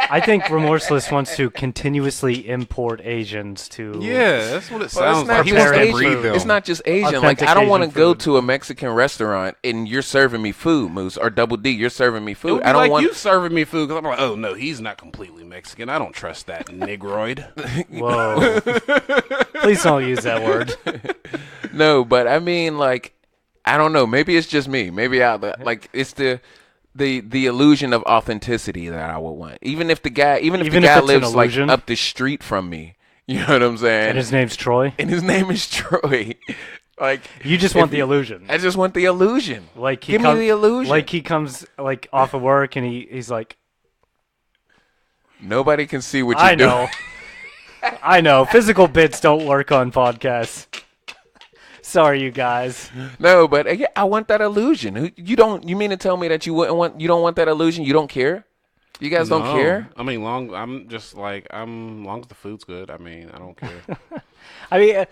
[SPEAKER 3] I think Remorseless wants to continuously import Asians to.
[SPEAKER 1] Yeah, that's what it
[SPEAKER 2] Well,
[SPEAKER 1] sounds
[SPEAKER 2] it's not
[SPEAKER 1] like. He
[SPEAKER 2] just
[SPEAKER 1] wants to
[SPEAKER 3] Asian.
[SPEAKER 1] breed them.
[SPEAKER 2] It's not just Asian. Like
[SPEAKER 3] Authentic
[SPEAKER 2] I don't want to
[SPEAKER 3] Asian
[SPEAKER 2] go
[SPEAKER 3] food.
[SPEAKER 2] to a Mexican restaurant and you're serving me food, Moose, or Double D. You're serving me
[SPEAKER 1] It
[SPEAKER 2] food.
[SPEAKER 1] would be
[SPEAKER 2] I don't
[SPEAKER 1] like
[SPEAKER 2] want.
[SPEAKER 1] you serving me food because I'm like, oh no, he's not completely Mexican. I don't trust that negroid.
[SPEAKER 3] Whoa. Please don't use that word.
[SPEAKER 2] No, but I mean, like, I don't know. Maybe it's just me. Maybe it's the illusion of authenticity that I would want. Even if the guy
[SPEAKER 3] Even if
[SPEAKER 2] lives
[SPEAKER 3] it's an
[SPEAKER 2] like
[SPEAKER 3] illusion?
[SPEAKER 2] up the street from me. You know what I'm saying?
[SPEAKER 3] And his name's Troy.
[SPEAKER 2] And his name is Troy. Like
[SPEAKER 3] You just
[SPEAKER 2] if
[SPEAKER 3] want the illusion.
[SPEAKER 2] I just want the illusion.
[SPEAKER 3] Like
[SPEAKER 2] Give me the illusion.
[SPEAKER 3] Like he comes like off of work and he's like,
[SPEAKER 2] Nobody can see what you're
[SPEAKER 3] I know. I know. Physical bits don't work on podcasts. Sorry, you guys.
[SPEAKER 2] doing. No, but yeah, I want that illusion. You mean to tell me that you don't want that illusion? You don't care? You guys don't
[SPEAKER 1] No.
[SPEAKER 2] care?
[SPEAKER 1] I mean, I'm just like long as the food's good. I mean, I don't care.
[SPEAKER 3] I mean,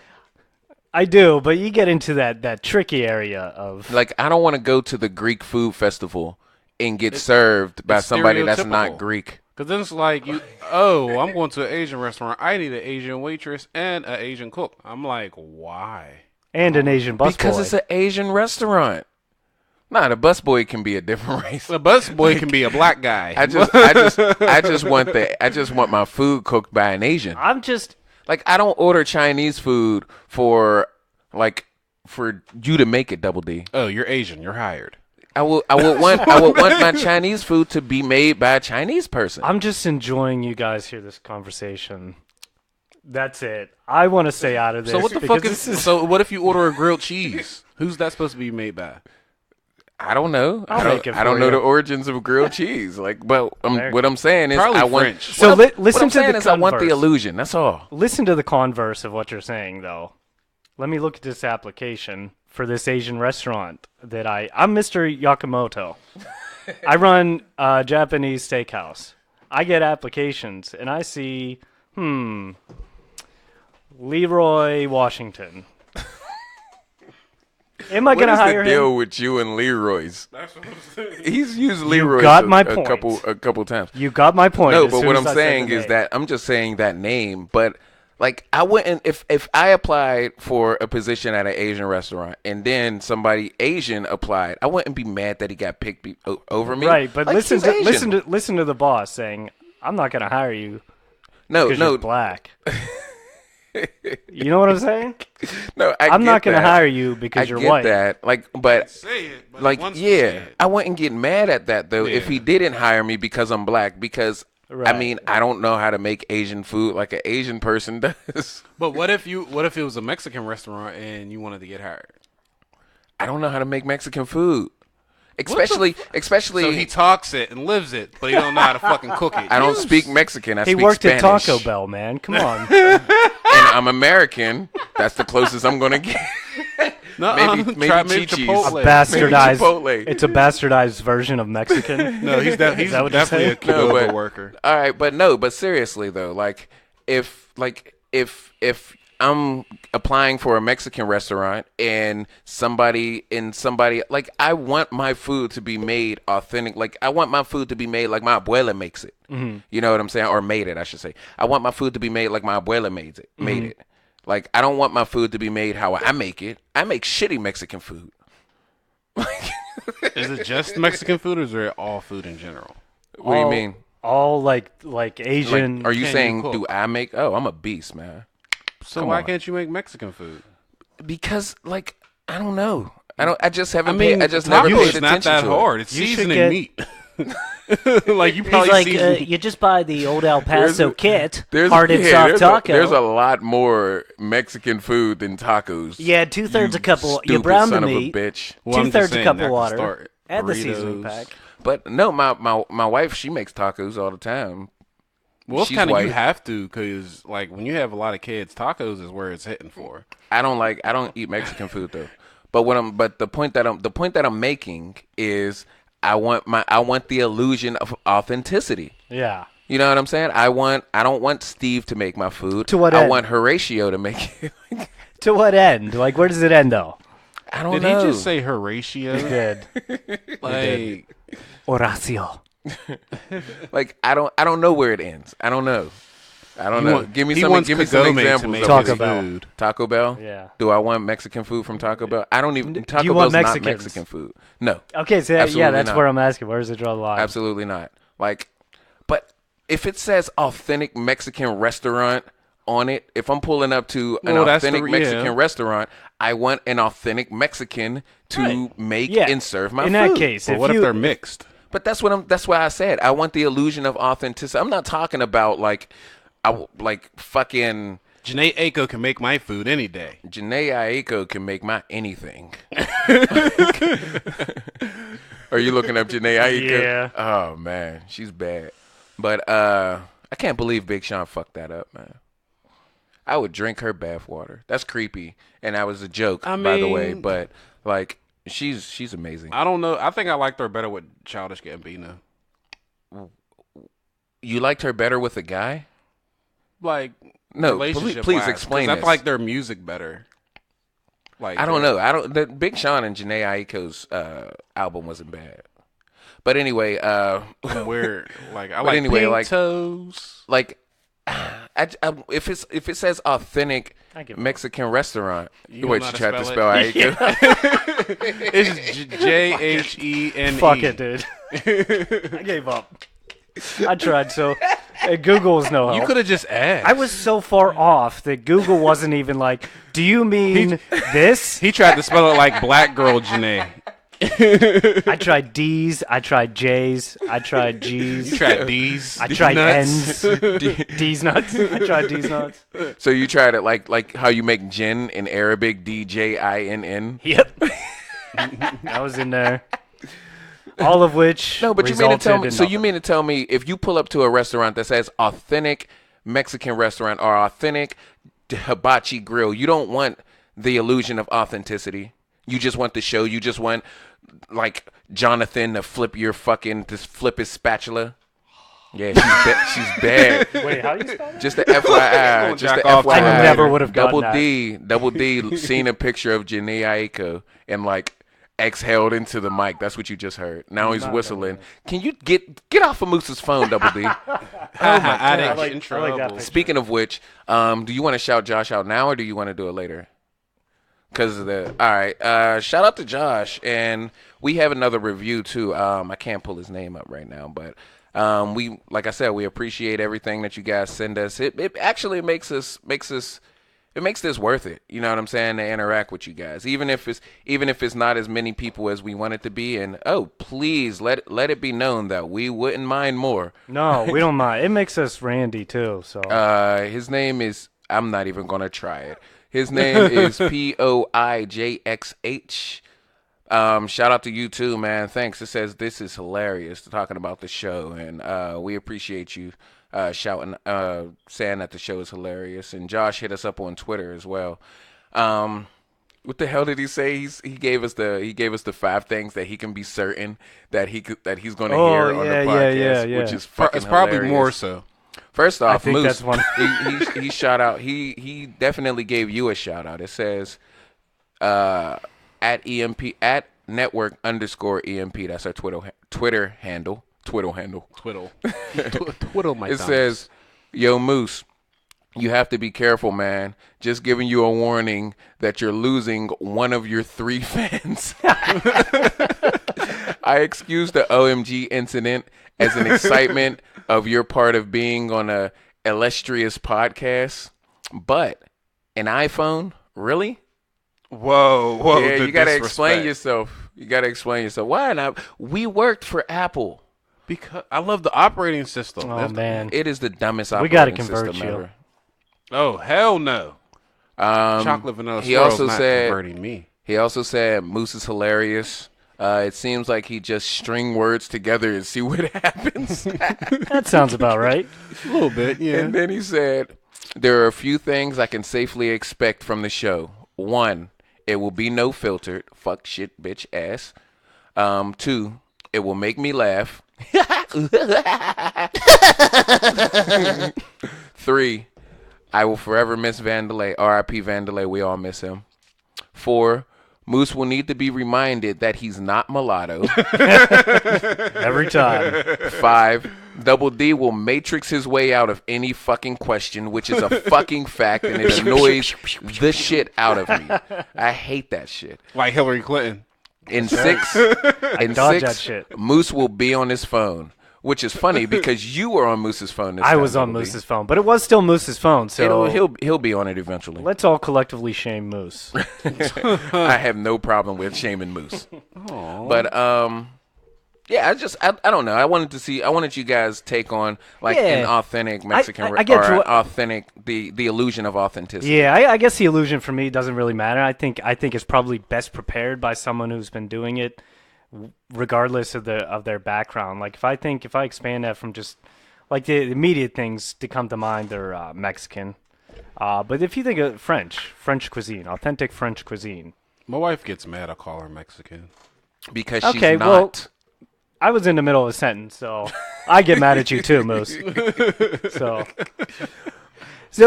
[SPEAKER 3] I do, but you get into that tricky area of
[SPEAKER 2] Like, I don't want to go to the Greek food festival and get served by
[SPEAKER 1] it's
[SPEAKER 2] somebody that's not
[SPEAKER 1] stereotypical.
[SPEAKER 2] Greek.
[SPEAKER 1] Because then it's like, I'm going to an Asian restaurant. I need an Asian waitress and an Asian cook. I'm like, why?
[SPEAKER 3] And an Asian busboy.
[SPEAKER 2] Because it's an Asian restaurant. Nah, the busboy can be a different race.
[SPEAKER 1] A busboy can be a black guy.
[SPEAKER 2] I just want my food cooked by an Asian.
[SPEAKER 3] I'm just
[SPEAKER 2] Like, I don't order Chinese food for you to make it, Double D.
[SPEAKER 1] Oh, you're Asian. You're hired.
[SPEAKER 2] I would want my Chinese food to be made by a Chinese person.
[SPEAKER 3] I'm just enjoying you guys hear this conversation. That's it. I want to stay out of this.
[SPEAKER 1] So what the
[SPEAKER 3] because
[SPEAKER 1] fuck is?
[SPEAKER 3] this
[SPEAKER 1] So what if you order a grilled cheese? Who's that supposed to be made by?
[SPEAKER 2] I don't know.
[SPEAKER 3] I'll make it
[SPEAKER 2] I don't
[SPEAKER 3] for
[SPEAKER 2] know
[SPEAKER 3] you.
[SPEAKER 2] the origins of grilled cheese. Like, but
[SPEAKER 3] There.
[SPEAKER 2] what I'm saying is,
[SPEAKER 1] Probably
[SPEAKER 2] I want.
[SPEAKER 1] French.
[SPEAKER 3] So
[SPEAKER 2] what I'm
[SPEAKER 3] listen to
[SPEAKER 2] saying
[SPEAKER 3] the
[SPEAKER 2] is, I want the
[SPEAKER 3] converse.
[SPEAKER 2] illusion. That's all.
[SPEAKER 3] Listen to the converse of what you're saying, though. Let me look at this application for this Asian restaurant that I'm Mr. Yakamoto. I run a Japanese steakhouse. I get applications, and I see, Leroy Washington. Am I
[SPEAKER 2] What
[SPEAKER 3] going to
[SPEAKER 2] is
[SPEAKER 3] hire
[SPEAKER 2] the deal
[SPEAKER 3] him?
[SPEAKER 2] with you and Leroy's? He's used Leroy's
[SPEAKER 3] got my
[SPEAKER 2] a
[SPEAKER 3] point.
[SPEAKER 2] couple times.
[SPEAKER 3] You got my point.
[SPEAKER 2] No,
[SPEAKER 3] as
[SPEAKER 2] but
[SPEAKER 3] soon
[SPEAKER 2] what
[SPEAKER 3] as
[SPEAKER 2] I'm
[SPEAKER 3] I said
[SPEAKER 2] saying
[SPEAKER 3] the
[SPEAKER 2] is
[SPEAKER 3] name.
[SPEAKER 2] that I'm just saying that name. But like, I wouldn't if I applied for a position at an Asian restaurant and then somebody Asian applied, I wouldn't be mad that he got picked over me.
[SPEAKER 3] Right, but
[SPEAKER 2] Like,
[SPEAKER 3] listen
[SPEAKER 2] he's
[SPEAKER 3] to
[SPEAKER 2] Asian.
[SPEAKER 3] listen to the boss saying, "I'm not going to hire you
[SPEAKER 2] No,
[SPEAKER 3] because
[SPEAKER 2] no,
[SPEAKER 3] you're black." You know what I'm saying?
[SPEAKER 2] no.
[SPEAKER 3] I'm not
[SPEAKER 2] going to
[SPEAKER 3] hire you because you're
[SPEAKER 2] get
[SPEAKER 3] white.
[SPEAKER 2] that. Like, but
[SPEAKER 1] Say it. But
[SPEAKER 2] like, yeah, I wouldn't get mad at that though if
[SPEAKER 1] Yeah.
[SPEAKER 2] he didn't hire me because I'm black. Because I
[SPEAKER 3] Right.
[SPEAKER 2] mean, I don't know how to make Asian food like an Asian person does.
[SPEAKER 1] But what if it was a Mexican restaurant and you wanted to get hired?
[SPEAKER 2] I don't know how to make Mexican food. Especially
[SPEAKER 1] So he talks it and lives it, but he don't know how to fucking cook it.
[SPEAKER 2] I don't speak Mexican. I
[SPEAKER 3] He
[SPEAKER 2] speak
[SPEAKER 3] worked
[SPEAKER 2] Spanish.
[SPEAKER 3] at Taco Bell, man. Come on.
[SPEAKER 2] And I'm American. That's the closest I'm gonna get.
[SPEAKER 1] No,
[SPEAKER 2] maybe
[SPEAKER 1] try
[SPEAKER 2] Chi-Chi's.
[SPEAKER 1] Chipotle.
[SPEAKER 3] Bastardized.
[SPEAKER 2] Chipotle.
[SPEAKER 3] It's a bastardized version of Mexican.
[SPEAKER 1] No, he's
[SPEAKER 3] that what you're
[SPEAKER 1] definitely a
[SPEAKER 3] saying?
[SPEAKER 2] No,
[SPEAKER 1] Qdoba
[SPEAKER 2] but-
[SPEAKER 1] worker.
[SPEAKER 2] All right, but seriously though, like if I'm applying for a Mexican restaurant and somebody like, I want my food to be made authentic. Like, I want my food to be made like my abuela makes it.
[SPEAKER 3] Mm-hmm.
[SPEAKER 2] You know what I'm saying? Or made it, I should say. I want my food to be made like my abuela made
[SPEAKER 3] Mm-hmm.
[SPEAKER 2] it. Like, I don't want my food to be made how I make it. I make shitty Mexican food.
[SPEAKER 1] Is it just Mexican food, or is it all food in general?
[SPEAKER 2] What do you mean?
[SPEAKER 3] All like Asian.
[SPEAKER 2] Like, are you
[SPEAKER 1] can
[SPEAKER 2] saying
[SPEAKER 1] you cook?
[SPEAKER 2] do I make? Oh, I'm a beast, man.
[SPEAKER 1] So
[SPEAKER 2] Come
[SPEAKER 1] why
[SPEAKER 2] on.
[SPEAKER 1] can't you make Mexican food?
[SPEAKER 2] Because, like, I don't know. I just haven't.
[SPEAKER 1] I mean,
[SPEAKER 2] I just never paid
[SPEAKER 1] taco's
[SPEAKER 2] attention
[SPEAKER 1] not that
[SPEAKER 2] to
[SPEAKER 1] hard. It's
[SPEAKER 3] You should
[SPEAKER 1] seasoning
[SPEAKER 3] get-
[SPEAKER 1] meat. Like, you
[SPEAKER 6] He's
[SPEAKER 1] probably
[SPEAKER 6] like,
[SPEAKER 1] season.
[SPEAKER 6] you just buy the old El Paso kit,
[SPEAKER 2] There's
[SPEAKER 6] hard and soft
[SPEAKER 2] there's
[SPEAKER 6] taco.
[SPEAKER 2] there's a lot more Mexican food than tacos.
[SPEAKER 6] Yeah, 2/3
[SPEAKER 2] you
[SPEAKER 6] a couple. You
[SPEAKER 2] stupid
[SPEAKER 6] brown the
[SPEAKER 2] son of a
[SPEAKER 6] meat.
[SPEAKER 2] bitch.
[SPEAKER 1] Well, I'm just
[SPEAKER 6] 2/3 a
[SPEAKER 1] saying,
[SPEAKER 6] cup
[SPEAKER 1] I
[SPEAKER 6] of
[SPEAKER 1] can
[SPEAKER 6] water.
[SPEAKER 1] start
[SPEAKER 3] Add the seasoning
[SPEAKER 1] burritos.
[SPEAKER 3] pack.
[SPEAKER 2] But no, my wife, she makes tacos all the time.
[SPEAKER 1] Well, it's
[SPEAKER 2] She's
[SPEAKER 1] kind of, you
[SPEAKER 2] white.
[SPEAKER 1] have to, because like when you have a lot of kids, tacos is where it's hitting for.
[SPEAKER 2] I don't eat Mexican food though. But the point that I'm making is I want the illusion of authenticity.
[SPEAKER 3] Yeah.
[SPEAKER 2] You know what I'm saying? I don't want Steve to make my food.
[SPEAKER 3] To what
[SPEAKER 2] I
[SPEAKER 3] end?
[SPEAKER 2] want Horatio to make it.
[SPEAKER 3] To what end? Like, where does it end, though?
[SPEAKER 2] I don't
[SPEAKER 1] Did
[SPEAKER 2] know.
[SPEAKER 1] he just say Horatio?
[SPEAKER 3] Did
[SPEAKER 1] Like,
[SPEAKER 3] Horacio?
[SPEAKER 2] Like, I don't know where it ends. I don't know. Give me
[SPEAKER 1] he
[SPEAKER 2] some
[SPEAKER 1] wants
[SPEAKER 2] examples
[SPEAKER 1] Kagome to
[SPEAKER 2] of
[SPEAKER 1] make
[SPEAKER 2] his
[SPEAKER 3] Taco
[SPEAKER 1] his
[SPEAKER 3] Bell.
[SPEAKER 1] food.
[SPEAKER 2] Taco Bell.
[SPEAKER 3] Yeah.
[SPEAKER 2] Do I want Mexican food from Taco Bell? I don't even. Taco
[SPEAKER 3] you want
[SPEAKER 2] Bell's not
[SPEAKER 3] Mexicans?
[SPEAKER 2] Mexican food. No,
[SPEAKER 3] Okay, so yeah,
[SPEAKER 2] Absolutely
[SPEAKER 3] that's
[SPEAKER 2] not.
[SPEAKER 3] where I'm asking. Where does it draw the line?
[SPEAKER 2] absolutely not. Like, but if it says authentic Mexican restaurant on it, if I'm pulling up to an
[SPEAKER 1] Well, that's the-
[SPEAKER 2] authentic Mexican
[SPEAKER 1] yeah.
[SPEAKER 2] restaurant, I want an authentic Mexican to make
[SPEAKER 3] Yeah.
[SPEAKER 2] and serve my
[SPEAKER 3] In
[SPEAKER 2] food.
[SPEAKER 3] that case,
[SPEAKER 1] But what if they're mixed?
[SPEAKER 2] But that's why I said I want the illusion of authenticity. I'm not talking about like fucking
[SPEAKER 1] Janae Aiko can make my food any day.
[SPEAKER 2] Janae Aiko can make my anything. Are you looking up Janae Aiko?
[SPEAKER 3] Yeah.
[SPEAKER 2] Oh man, she's bad. But I can't believe Big Sean fucked that up, man. I would drink her bathwater. That's creepy, and that was a joke, by the way.
[SPEAKER 1] mean-
[SPEAKER 2] But like, she's amazing.
[SPEAKER 1] I don't know. I think I liked her better with Childish Gambino.
[SPEAKER 2] You liked her better with a guy?
[SPEAKER 1] Like,
[SPEAKER 2] No,
[SPEAKER 1] relationship
[SPEAKER 2] please
[SPEAKER 1] wise, 'cause
[SPEAKER 2] explain
[SPEAKER 1] I
[SPEAKER 2] this.
[SPEAKER 1] feel like their music better. Like,
[SPEAKER 2] I don't know. The Big Sean and Janae Aiko's album wasn't bad. But anyway,
[SPEAKER 1] Where like I
[SPEAKER 2] But
[SPEAKER 1] like
[SPEAKER 2] anyway,
[SPEAKER 1] Pink
[SPEAKER 2] like-
[SPEAKER 1] Toes.
[SPEAKER 2] like if it says authentic
[SPEAKER 3] I give
[SPEAKER 2] Mexican restaurant.
[SPEAKER 1] You
[SPEAKER 2] Wait,
[SPEAKER 1] know
[SPEAKER 2] you
[SPEAKER 1] how
[SPEAKER 2] tried
[SPEAKER 1] to
[SPEAKER 2] to
[SPEAKER 1] spell
[SPEAKER 2] spell
[SPEAKER 1] it?
[SPEAKER 2] Aiko?
[SPEAKER 1] It's Jhene.
[SPEAKER 3] Fuck it, dude. I gave up. I tried so. Google was no help.
[SPEAKER 1] You could have just asked.
[SPEAKER 3] I was so far off that Google wasn't even like, do you mean this?
[SPEAKER 1] He tried to spell it like black girl Janae.
[SPEAKER 3] I tried D's, I tried J's, I tried G's.
[SPEAKER 1] You tried D's.
[SPEAKER 3] I tried
[SPEAKER 1] nuts.
[SPEAKER 3] N's. D's nuts. I tried D's nuts.
[SPEAKER 2] So you tried it like how you make gin in Arabic, DJINN.
[SPEAKER 3] Yep. I was in there. All of which
[SPEAKER 2] No, but you mean to tell me?
[SPEAKER 3] resulted in
[SPEAKER 2] So you
[SPEAKER 3] nothing.
[SPEAKER 2] mean to tell me if you pull up to a restaurant that says authentic Mexican restaurant or authentic hibachi grill, you don't want the illusion of authenticity. You just want the show. You just want like Jonathan to flip his spatula. Yeah, she's bad.
[SPEAKER 3] Wait, how do you spell it?
[SPEAKER 2] Just the FYI.
[SPEAKER 1] Don't
[SPEAKER 2] Just the
[SPEAKER 1] jack off to
[SPEAKER 2] FYI.
[SPEAKER 1] her
[SPEAKER 3] I never would have gotten
[SPEAKER 2] Double D seen a picture of Janae Aiko and like exhaled into the mic. That's what you just heard. Now he's whistling. Can you get off of Moose's phone, Double D?
[SPEAKER 1] Addict
[SPEAKER 3] like-
[SPEAKER 1] in
[SPEAKER 3] I like that
[SPEAKER 1] trouble.
[SPEAKER 3] picture.
[SPEAKER 2] Speaking of which, do you want to shout Josh out now or do you want to do it later? Because of the all right, shout out to Josh, and we have another review too. I can't pull his name up right now, but we, like I said, we appreciate everything that you guys send us. It actually makes this worth it. You know what I'm saying? To interact with you guys, even if it's not as many people as we want it to be. And please let it be known that we wouldn't mind more.
[SPEAKER 3] No, we don't mind. It makes us Randy too. So
[SPEAKER 2] His name is. I'm not even gonna try it. His name is POIJXH. Shout out to you too, man. Thanks. It says this is hilarious. Talking about the show, and we appreciate you shouting, saying that the show is hilarious. And Josh hit us up on Twitter as well. What the hell did he say? He gave us the 5 things that he can be certain that he's going to hear on the podcast, which is fucking
[SPEAKER 1] It's probably
[SPEAKER 2] hilarious.
[SPEAKER 1] more so.
[SPEAKER 2] First off,
[SPEAKER 3] think
[SPEAKER 2] Moose,
[SPEAKER 3] that's one.
[SPEAKER 2] he shout out. He definitely gave you a shout out. It says at network _ EMP. That's our Twitter handle. Twiddle.
[SPEAKER 1] Twiddle my
[SPEAKER 2] It
[SPEAKER 1] thumbs.
[SPEAKER 2] says, "Yo Moose, you have to be careful, man. Just giving you a warning that you're losing one of your 3 fans." I excuse the OMG incident as an excitement of your part of being on a illustrious podcast, but an iPhone, really?
[SPEAKER 1] Whoa.
[SPEAKER 2] Yeah,
[SPEAKER 1] the
[SPEAKER 2] you gotta
[SPEAKER 1] disrespect.
[SPEAKER 2] explain yourself. Why not? We worked for Apple.
[SPEAKER 1] Because I love the operating system.
[SPEAKER 3] oh man,
[SPEAKER 2] It is the dumbest
[SPEAKER 3] We
[SPEAKER 2] operating
[SPEAKER 3] gotta convert
[SPEAKER 2] system
[SPEAKER 3] you.
[SPEAKER 2] ever.
[SPEAKER 1] Oh hell no. Chocolate vanilla
[SPEAKER 2] he
[SPEAKER 1] swirl's
[SPEAKER 2] also
[SPEAKER 1] not
[SPEAKER 2] said-
[SPEAKER 1] converting me.
[SPEAKER 2] He also said Moose is hilarious. It seems like he just string words together and see what happens.
[SPEAKER 3] that sounds about right.
[SPEAKER 1] A little bit, yeah.
[SPEAKER 2] And then he said, there are a few things I can safely expect from the show. 1, it will be no filtered. Fuck, shit, bitch, ass. 2, it will make me laugh. 3, I will forever miss Vandelay. R.I.P. Vandelay, we all miss him. 4, Moose will need to be reminded that he's not mulatto.
[SPEAKER 3] Every time.
[SPEAKER 2] 5, Double D will matrix his way out of any fucking question, which is a fucking fact, and it annoys the shit out of me. I hate that shit.
[SPEAKER 1] Like Hillary Clinton.
[SPEAKER 2] In 6,
[SPEAKER 3] dodge that shit.
[SPEAKER 2] Moose will be on his phone, which is funny because you were on Moose's phone. This
[SPEAKER 3] I
[SPEAKER 2] time,
[SPEAKER 3] was on
[SPEAKER 2] Double D.
[SPEAKER 3] Moose's phone, but it was still Moose's phone. So
[SPEAKER 2] He'll be on it eventually.
[SPEAKER 3] let's all collectively shame Moose.
[SPEAKER 2] I have no problem with shaming Moose. But yeah, I don't know. I wanted you guys take on like
[SPEAKER 3] Yeah.
[SPEAKER 2] an authentic Mexican
[SPEAKER 3] I get
[SPEAKER 2] or
[SPEAKER 3] you.
[SPEAKER 2] authentic the illusion of authenticity.
[SPEAKER 3] Yeah, I guess the illusion for me doesn't really matter. I think it's probably best prepared by someone who's been doing it, regardless of their background. Like if I expand that from just like the immediate things to come to mind, they're Mexican. But if you think of French cuisine, authentic French cuisine.
[SPEAKER 1] My wife gets mad I call her Mexican.
[SPEAKER 2] Because
[SPEAKER 3] Okay,
[SPEAKER 2] she's
[SPEAKER 3] well,
[SPEAKER 2] not.
[SPEAKER 3] I was in the middle of a sentence, so I get mad at you too, Moose. So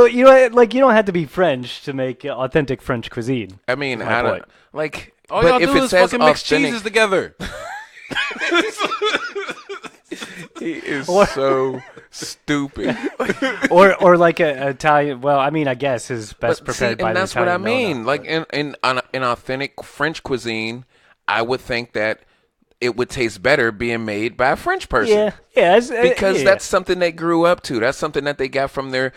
[SPEAKER 3] you know, like you don't have to be French to make authentic French cuisine.
[SPEAKER 2] I mean,
[SPEAKER 3] my
[SPEAKER 2] I don't
[SPEAKER 3] point.
[SPEAKER 2] like.
[SPEAKER 1] All
[SPEAKER 2] but
[SPEAKER 1] y'all
[SPEAKER 2] if
[SPEAKER 1] do
[SPEAKER 2] it
[SPEAKER 1] is
[SPEAKER 2] says
[SPEAKER 1] fucking mix
[SPEAKER 2] authentic,
[SPEAKER 1] cheeses together.
[SPEAKER 2] he is Stupid.
[SPEAKER 3] or like a Italian. Well, I mean, I guess is best
[SPEAKER 2] But see,
[SPEAKER 3] prepared by
[SPEAKER 2] and
[SPEAKER 3] the
[SPEAKER 2] that's what I
[SPEAKER 3] Italian
[SPEAKER 2] mean.
[SPEAKER 3] donut,
[SPEAKER 2] Like
[SPEAKER 3] but-
[SPEAKER 2] in authentic French cuisine, I would think that it would taste better being made by a French person.
[SPEAKER 3] yeah,
[SPEAKER 2] Because
[SPEAKER 3] yeah.
[SPEAKER 2] that's something they grew up to. That's something that they got from their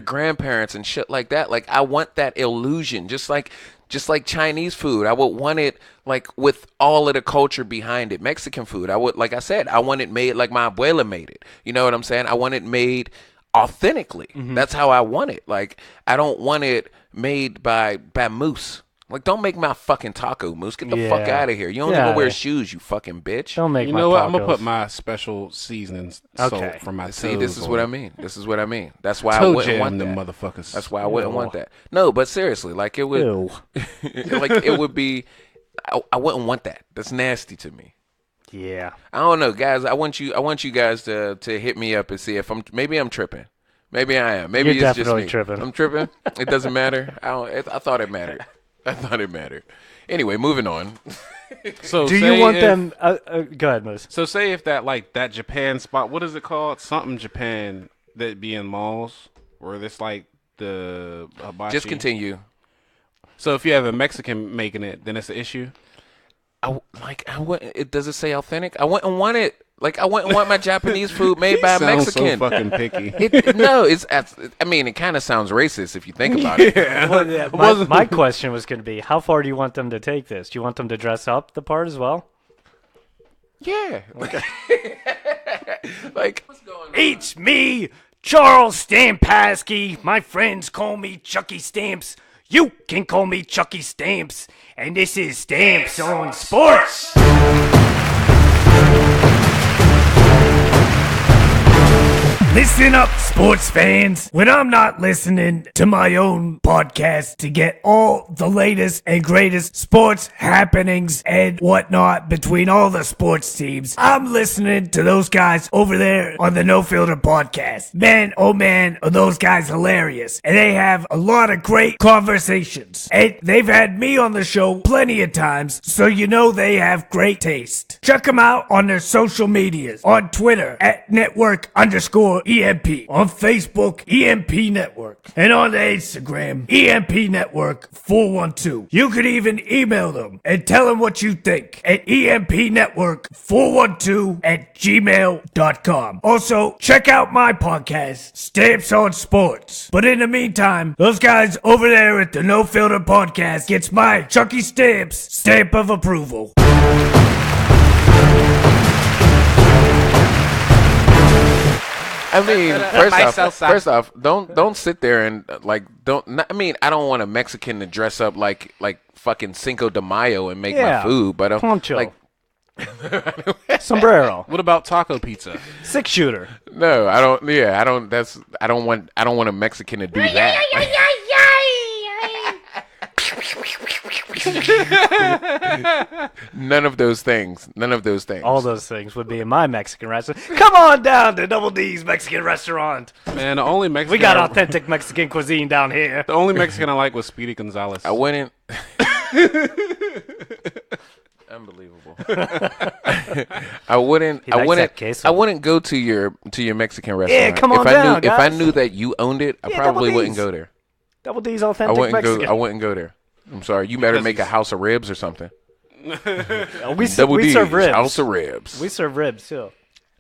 [SPEAKER 2] grandparents and shit like that. Like I want that illusion, just like Chinese food. I would want it like with all of the culture behind it. Mexican food, I would, like I said, I want it made like my abuela made it. You know what I'm saying? I want it made authentically. That's how I want it. Like I don't want it made by moose. Like, don't make my fucking taco mousse. Get the fuck
[SPEAKER 3] Yeah.
[SPEAKER 2] out of here. You don't
[SPEAKER 3] Yeah.
[SPEAKER 2] even wear shoes, you fucking bitch.
[SPEAKER 3] Don't make
[SPEAKER 1] You
[SPEAKER 3] my
[SPEAKER 1] know what? I'm gonna
[SPEAKER 3] tacos.
[SPEAKER 1] put my special seasonings
[SPEAKER 3] Okay.
[SPEAKER 1] salt from my
[SPEAKER 2] See,
[SPEAKER 1] toes
[SPEAKER 2] this is
[SPEAKER 1] on
[SPEAKER 2] what I
[SPEAKER 1] it.
[SPEAKER 2] mean. This is what I mean. That's why I
[SPEAKER 1] Toe
[SPEAKER 2] wouldn't
[SPEAKER 1] jam
[SPEAKER 2] want
[SPEAKER 1] them
[SPEAKER 2] that.
[SPEAKER 1] motherfuckers.
[SPEAKER 2] That's why I wouldn't
[SPEAKER 3] Ew.
[SPEAKER 2] want that. No, but seriously, like it would,
[SPEAKER 3] Ew.
[SPEAKER 2] like it would be. I wouldn't want that. That's nasty to me.
[SPEAKER 3] Yeah.
[SPEAKER 2] I don't know, guys. I want you guys to hit me up and see if maybe I'm tripping. Maybe I am. Maybe
[SPEAKER 3] You're
[SPEAKER 2] it's just
[SPEAKER 3] definitely
[SPEAKER 2] me.
[SPEAKER 3] tripping.
[SPEAKER 2] I'm tripping. It doesn't matter. I thought it mattered. I thought it mattered. Anyway, moving on.
[SPEAKER 1] So
[SPEAKER 3] Do
[SPEAKER 1] say
[SPEAKER 3] you want
[SPEAKER 1] if-
[SPEAKER 3] them? Go ahead, Moose.
[SPEAKER 1] So say if that Japan spot, what is it called? Something Japan that be in malls, where this like the hibachi.
[SPEAKER 2] Just continue.
[SPEAKER 1] So if you have a Mexican making it, then it's an issue.
[SPEAKER 2] Does it say authentic? I wouldn't want it. Like I wouldn't want my Japanese food made by a
[SPEAKER 1] Sounds
[SPEAKER 2] Mexican.
[SPEAKER 1] so fucking picky.
[SPEAKER 2] I mean, it kind of sounds racist if you think about it.
[SPEAKER 3] Well, yeah, my question was going to be, how far do you want them to take this? Do you want them to dress up the part as well?
[SPEAKER 2] Yeah. Like,
[SPEAKER 6] It's me, Charles Stampasky. My friends call me Chucky Stamps. You can call me Chucky Stamps. And this is Stamps on Sports. Listen up, sports fans. When I'm not listening to my own podcast to get all the latest and greatest sports happenings and whatnot between all the sports teams, I'm listening to those guys over there on the No Filter podcast. Man, oh man, are those guys hilarious. And they have a lot of great conversations. And they've had me on the show plenty of times, so you know they have great taste. Check them out on their social medias. On Twitter at network_EMP. On Facebook, EMP Network. And on Instagram, EMP Network 412. You could even email them and tell them what you think at EMPnetwork412@gmail.com. Also, check out my podcast, Stamps on Sports. But in the meantime, those guys over there at the No Filter podcast gets my Chucky Stamps stamp of approval.
[SPEAKER 2] I mean, first off, don't sit there and I don't want a Mexican to dress up like fucking Cinco de Mayo and make
[SPEAKER 3] Yeah.
[SPEAKER 2] my food, but
[SPEAKER 3] Poncho.
[SPEAKER 2] like,
[SPEAKER 3] Sombrero.
[SPEAKER 1] What about taco pizza?
[SPEAKER 3] 6-shooter.
[SPEAKER 2] no, I don't. Yeah, I don't. I don't want a Mexican to do that. None of those things. None of those things.
[SPEAKER 3] All those things would be in my Mexican restaurant. Come on down to Double D's Mexican restaurant.
[SPEAKER 1] Man, the only Mexican
[SPEAKER 3] We got authentic Mexican cuisine down here.
[SPEAKER 1] The only Mexican I like was Speedy Gonzalez.
[SPEAKER 2] I wouldn't. Unbelievable. I wouldn't.
[SPEAKER 3] He
[SPEAKER 2] I
[SPEAKER 3] likes
[SPEAKER 2] wouldn't.
[SPEAKER 3] that queso.
[SPEAKER 2] I wouldn't go to your Mexican restaurant.
[SPEAKER 3] come on
[SPEAKER 2] if
[SPEAKER 3] down,
[SPEAKER 2] I knew, If I
[SPEAKER 3] guys.
[SPEAKER 2] knew that you owned it, I
[SPEAKER 3] Yeah,
[SPEAKER 2] probably
[SPEAKER 3] Double
[SPEAKER 2] wouldn't
[SPEAKER 3] D's.
[SPEAKER 2] go there.
[SPEAKER 3] Double D's
[SPEAKER 2] I
[SPEAKER 3] authentic
[SPEAKER 2] wouldn't
[SPEAKER 3] Mexican.
[SPEAKER 2] go. I wouldn't go there. I'm sorry. You better
[SPEAKER 1] Because
[SPEAKER 2] make a
[SPEAKER 1] he's-
[SPEAKER 2] house of ribs or something.
[SPEAKER 3] We
[SPEAKER 2] Double D's,
[SPEAKER 3] serve ribs.
[SPEAKER 2] house of ribs.
[SPEAKER 3] We serve ribs too.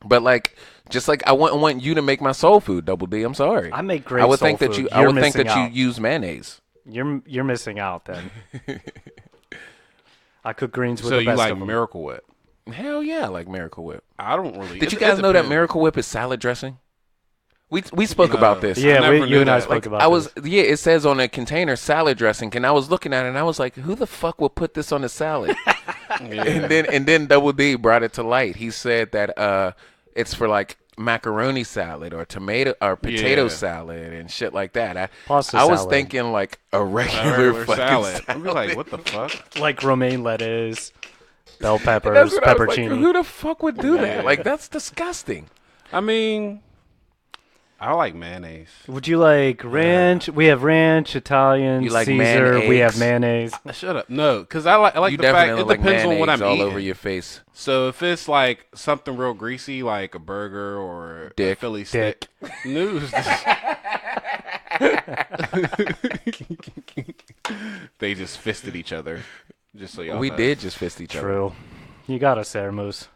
[SPEAKER 2] But like, just like I wouldn't want you to make my soul food, Double D. I'm sorry.
[SPEAKER 3] I make great
[SPEAKER 2] I would
[SPEAKER 3] soul
[SPEAKER 2] think that
[SPEAKER 3] food.
[SPEAKER 2] you. I
[SPEAKER 3] You're
[SPEAKER 2] would think
[SPEAKER 3] missing
[SPEAKER 2] that
[SPEAKER 3] out.
[SPEAKER 2] you use mayonnaise.
[SPEAKER 3] You're missing out then. I cook greens with
[SPEAKER 1] so
[SPEAKER 3] the
[SPEAKER 1] you
[SPEAKER 3] best
[SPEAKER 1] like
[SPEAKER 3] of them.
[SPEAKER 1] Miracle Whip?
[SPEAKER 2] Hell yeah, I like Miracle Whip.
[SPEAKER 1] I don't really.
[SPEAKER 2] Did you
[SPEAKER 1] it
[SPEAKER 2] guys know that
[SPEAKER 1] depends.
[SPEAKER 2] Miracle Whip is salad dressing? We spoke about this.
[SPEAKER 3] Yeah,
[SPEAKER 1] never
[SPEAKER 3] you
[SPEAKER 1] knew
[SPEAKER 3] and I
[SPEAKER 1] that.
[SPEAKER 3] spoke
[SPEAKER 2] Like
[SPEAKER 3] about
[SPEAKER 2] I was,
[SPEAKER 3] this.
[SPEAKER 2] yeah. It says on a container salad dressing, and I was looking at it, and I was like, "Who the fuck would put this on a salad?" And then Double D brought it to light. He said that it's for like macaroni salad or tomato or potato
[SPEAKER 1] Yeah.
[SPEAKER 2] salad and shit like that.
[SPEAKER 3] Pasta
[SPEAKER 2] I was
[SPEAKER 3] salad.
[SPEAKER 2] thinking like a regular,
[SPEAKER 1] Regular
[SPEAKER 2] fucking
[SPEAKER 1] salad.
[SPEAKER 2] salad.
[SPEAKER 1] I'm just like, what the fuck?
[SPEAKER 3] Like romaine lettuce, bell
[SPEAKER 2] And
[SPEAKER 3] peppers,
[SPEAKER 2] that's what I was like,
[SPEAKER 3] pepperoni.
[SPEAKER 2] who the fuck would do that? Like that's disgusting.
[SPEAKER 1] I mean, I like mayonnaise.
[SPEAKER 3] Would you like ranch? We have ranch, Italian,
[SPEAKER 2] You like
[SPEAKER 3] Caesar. We have
[SPEAKER 2] mayonnaise?
[SPEAKER 3] mayonnaise.
[SPEAKER 1] Shut up. No, because I like
[SPEAKER 2] You
[SPEAKER 1] the fact
[SPEAKER 2] definitely
[SPEAKER 1] it
[SPEAKER 2] like
[SPEAKER 1] depends on what I'm
[SPEAKER 2] mayonnaise all
[SPEAKER 1] eating.
[SPEAKER 2] over your face.
[SPEAKER 1] So if it's like something real greasy, like a burger or
[SPEAKER 2] Dick.
[SPEAKER 1] a Philly stick, news. They just fisted each other. Just so y'all
[SPEAKER 2] We
[SPEAKER 1] know.
[SPEAKER 2] did just fist each other.
[SPEAKER 3] True. You got us there, Moose.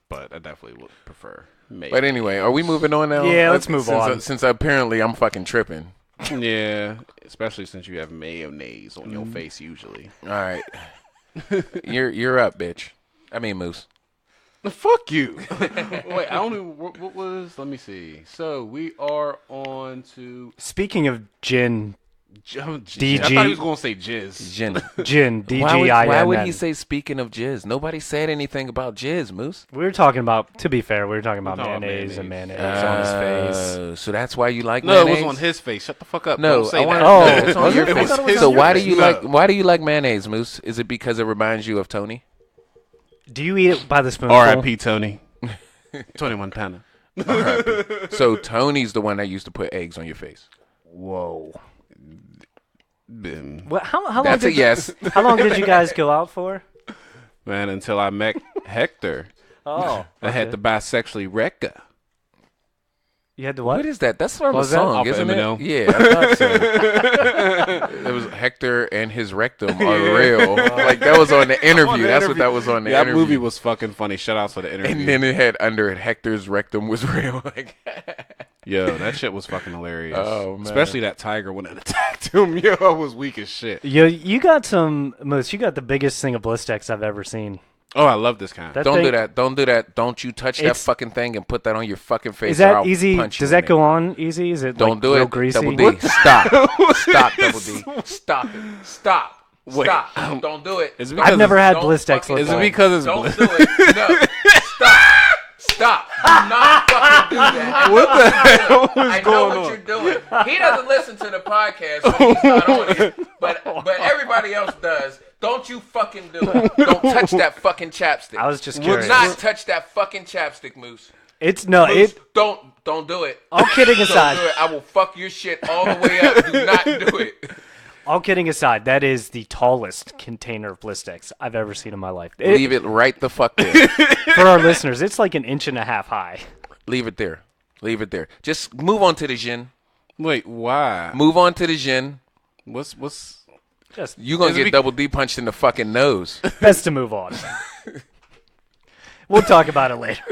[SPEAKER 1] But I definitely would prefer mayonnaise.
[SPEAKER 2] But anyway, are we moving on now?
[SPEAKER 3] Yeah, let's move on.
[SPEAKER 2] Since apparently I'm fucking tripping.
[SPEAKER 1] Yeah, especially since you have mayonnaise on your face usually.
[SPEAKER 2] All right. You're up, bitch. I mean, Moose.
[SPEAKER 1] Fuck you. Wait, I don't know what was. Let me see. So we are on to
[SPEAKER 3] Speaking of gin,
[SPEAKER 1] DG. I thought he was going to say jizz.
[SPEAKER 2] Gin.
[SPEAKER 3] DGIN.
[SPEAKER 2] Why would he say speaking of jizz? Nobody said anything about jizz, Moose.
[SPEAKER 3] We were talking about, to be fair, we were talking about
[SPEAKER 1] We're talking about
[SPEAKER 3] mayonnaise and
[SPEAKER 1] mayonnaise.
[SPEAKER 3] mayonnaise on his face.
[SPEAKER 2] So that's why you like
[SPEAKER 1] No,
[SPEAKER 2] mayonnaise?
[SPEAKER 1] it was on his face. Shut the fuck up.
[SPEAKER 2] No,
[SPEAKER 1] Don't say
[SPEAKER 2] I want.
[SPEAKER 1] that.
[SPEAKER 3] Oh,
[SPEAKER 2] No, it's on your
[SPEAKER 1] it was
[SPEAKER 2] face.
[SPEAKER 1] his
[SPEAKER 2] So why do
[SPEAKER 1] face.
[SPEAKER 2] you
[SPEAKER 1] No.
[SPEAKER 2] like? Why do you like mayonnaise, Moose? Is it because it reminds you of Tony?
[SPEAKER 3] Do you eat it by the spoonful?
[SPEAKER 1] R.I.P. Tony. Tony Montana.
[SPEAKER 2] So Tony's the one that used to put eggs on your face.
[SPEAKER 3] Whoa.
[SPEAKER 1] Man,
[SPEAKER 3] How long
[SPEAKER 2] That's a
[SPEAKER 3] did
[SPEAKER 2] yes.
[SPEAKER 3] How long did you guys go out for?
[SPEAKER 1] until I met Hector,
[SPEAKER 3] Oh,
[SPEAKER 1] I had to bisexually wrecker.
[SPEAKER 3] you had to what?
[SPEAKER 2] What is that? That's from a
[SPEAKER 3] Was that
[SPEAKER 2] song,
[SPEAKER 1] off of
[SPEAKER 2] isn't
[SPEAKER 1] Eminem?
[SPEAKER 2] it? Yeah, I thought so. It was Hector and his rectum are real. Like that was on the interview. That's what that was on the
[SPEAKER 1] That
[SPEAKER 2] interview.
[SPEAKER 1] movie was fucking funny. Shout out to the interview.
[SPEAKER 2] And then it had under it Hector's rectum was real. Like,
[SPEAKER 1] Yo, that shit was fucking hilarious.
[SPEAKER 2] Oh, man.
[SPEAKER 1] Especially that tiger when it attacked him. Yo, I was weak as shit.
[SPEAKER 3] You got some, Moose, you got the biggest thing of Blistex I've ever seen.
[SPEAKER 1] Oh, I love this kind.
[SPEAKER 3] That
[SPEAKER 2] don't
[SPEAKER 3] thing-
[SPEAKER 2] do that. Don't do that. Don't you touch that
[SPEAKER 3] It's-
[SPEAKER 2] fucking thing and put that on your fucking face.
[SPEAKER 3] Is
[SPEAKER 2] or
[SPEAKER 3] that
[SPEAKER 2] I'll
[SPEAKER 3] easy?
[SPEAKER 2] punch you
[SPEAKER 3] Does
[SPEAKER 2] in
[SPEAKER 3] that
[SPEAKER 2] it.
[SPEAKER 3] go on easy? Is it
[SPEAKER 2] Don't
[SPEAKER 3] like
[SPEAKER 2] do
[SPEAKER 3] real
[SPEAKER 2] it.
[SPEAKER 3] greasy?
[SPEAKER 2] Double D. Stop. Stop, Double D. Stop it. Stop.
[SPEAKER 1] Wait.
[SPEAKER 2] Stop. Don't do it.
[SPEAKER 1] Is it because
[SPEAKER 3] I've never had
[SPEAKER 2] Don't
[SPEAKER 3] Blistex.
[SPEAKER 2] fucking
[SPEAKER 1] Is
[SPEAKER 2] do
[SPEAKER 1] it
[SPEAKER 3] like
[SPEAKER 1] because it's
[SPEAKER 2] Don't
[SPEAKER 1] bliss?
[SPEAKER 2] do it. No. Stop. Stop. Do not fucking do that.
[SPEAKER 1] What the hell is
[SPEAKER 2] I know
[SPEAKER 1] going
[SPEAKER 2] what
[SPEAKER 1] on?
[SPEAKER 2] you're doing. He doesn't listen to the podcast when he's not on it, but everybody else does. Don't you fucking do it. Don't touch that fucking chapstick.
[SPEAKER 3] I was just
[SPEAKER 2] Do
[SPEAKER 3] curious.
[SPEAKER 2] not touch that fucking chapstick, Moose.
[SPEAKER 3] It's no,
[SPEAKER 2] Moose,
[SPEAKER 3] it.
[SPEAKER 2] don't do it.
[SPEAKER 3] All kidding
[SPEAKER 2] Don't
[SPEAKER 3] aside,
[SPEAKER 2] do it. I will fuck your shit all the way up. Do not do it.
[SPEAKER 3] all kidding aside, that is the tallest container of Blistex I've ever seen in my life.
[SPEAKER 2] Leave it right the fuck there.
[SPEAKER 3] For our listeners, it's like 1.5 inches high.
[SPEAKER 2] Leave it there. Leave it there. Just move on to the gin.
[SPEAKER 1] Wait, why?
[SPEAKER 2] Move on to the gin.
[SPEAKER 1] What's
[SPEAKER 3] Just
[SPEAKER 2] You gonna
[SPEAKER 1] Is it
[SPEAKER 2] get
[SPEAKER 1] be-
[SPEAKER 2] Double D punched in the fucking nose.
[SPEAKER 3] best to move on. We'll talk about it later.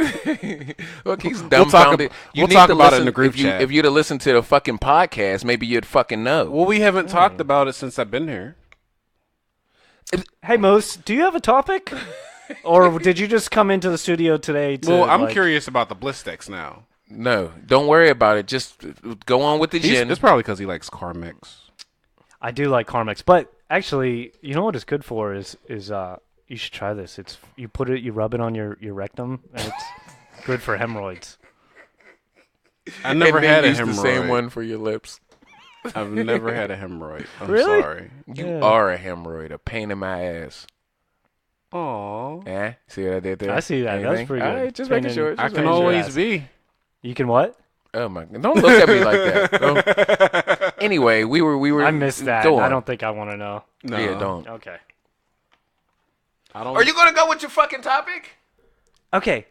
[SPEAKER 2] Look, he's
[SPEAKER 1] talk
[SPEAKER 2] dumbfounded.
[SPEAKER 1] ab-
[SPEAKER 2] You
[SPEAKER 1] we'll
[SPEAKER 2] need
[SPEAKER 1] talk
[SPEAKER 2] to
[SPEAKER 1] about it in
[SPEAKER 2] listen-
[SPEAKER 1] the group
[SPEAKER 2] if you,
[SPEAKER 1] chat.
[SPEAKER 2] If you'd have listened to the fucking podcast, maybe you'd fucking know.
[SPEAKER 1] Well, we haven't talked about it since I've been here.
[SPEAKER 3] Hey, Moose, do you have a topic? Or did you just come into the studio today to
[SPEAKER 1] Well, I'm
[SPEAKER 3] like-
[SPEAKER 1] curious about the Blistex now.
[SPEAKER 2] No, don't worry about it. Just go on with the gin.
[SPEAKER 1] It's probably because he likes Carmex.
[SPEAKER 3] I do like Carmex, but actually, you know what it's good for is you should try this. It's you rub it on your rectum, and it's good for hemorrhoids.
[SPEAKER 1] I never
[SPEAKER 2] And then
[SPEAKER 1] had a
[SPEAKER 2] use
[SPEAKER 1] hemorrhoid.
[SPEAKER 2] the same one for your lips.
[SPEAKER 1] I've never had a hemorrhoid. I'm
[SPEAKER 3] Really?
[SPEAKER 1] sorry.
[SPEAKER 2] You
[SPEAKER 3] Yeah.
[SPEAKER 2] are a hemorrhoid, a pain in my ass.
[SPEAKER 1] Aw.
[SPEAKER 2] Eh? See what I did there?
[SPEAKER 3] I see that. That's
[SPEAKER 2] Anything?
[SPEAKER 3] pretty
[SPEAKER 2] All
[SPEAKER 3] good.
[SPEAKER 2] right, just
[SPEAKER 3] Pain
[SPEAKER 2] making
[SPEAKER 3] in-
[SPEAKER 2] sure.
[SPEAKER 1] I
[SPEAKER 2] just
[SPEAKER 1] can
[SPEAKER 2] making sure.
[SPEAKER 1] always
[SPEAKER 3] ass.
[SPEAKER 1] be.
[SPEAKER 3] You can what?
[SPEAKER 2] Oh my! Don't look at me like that. Don't. Anyway, we were.
[SPEAKER 3] I missed that.
[SPEAKER 2] Go on.
[SPEAKER 3] I don't think I want to know.
[SPEAKER 1] No,
[SPEAKER 2] Yeah, don't.
[SPEAKER 3] Okay.
[SPEAKER 1] I don't.
[SPEAKER 2] Are you gonna go with your fucking topic?
[SPEAKER 3] Okay.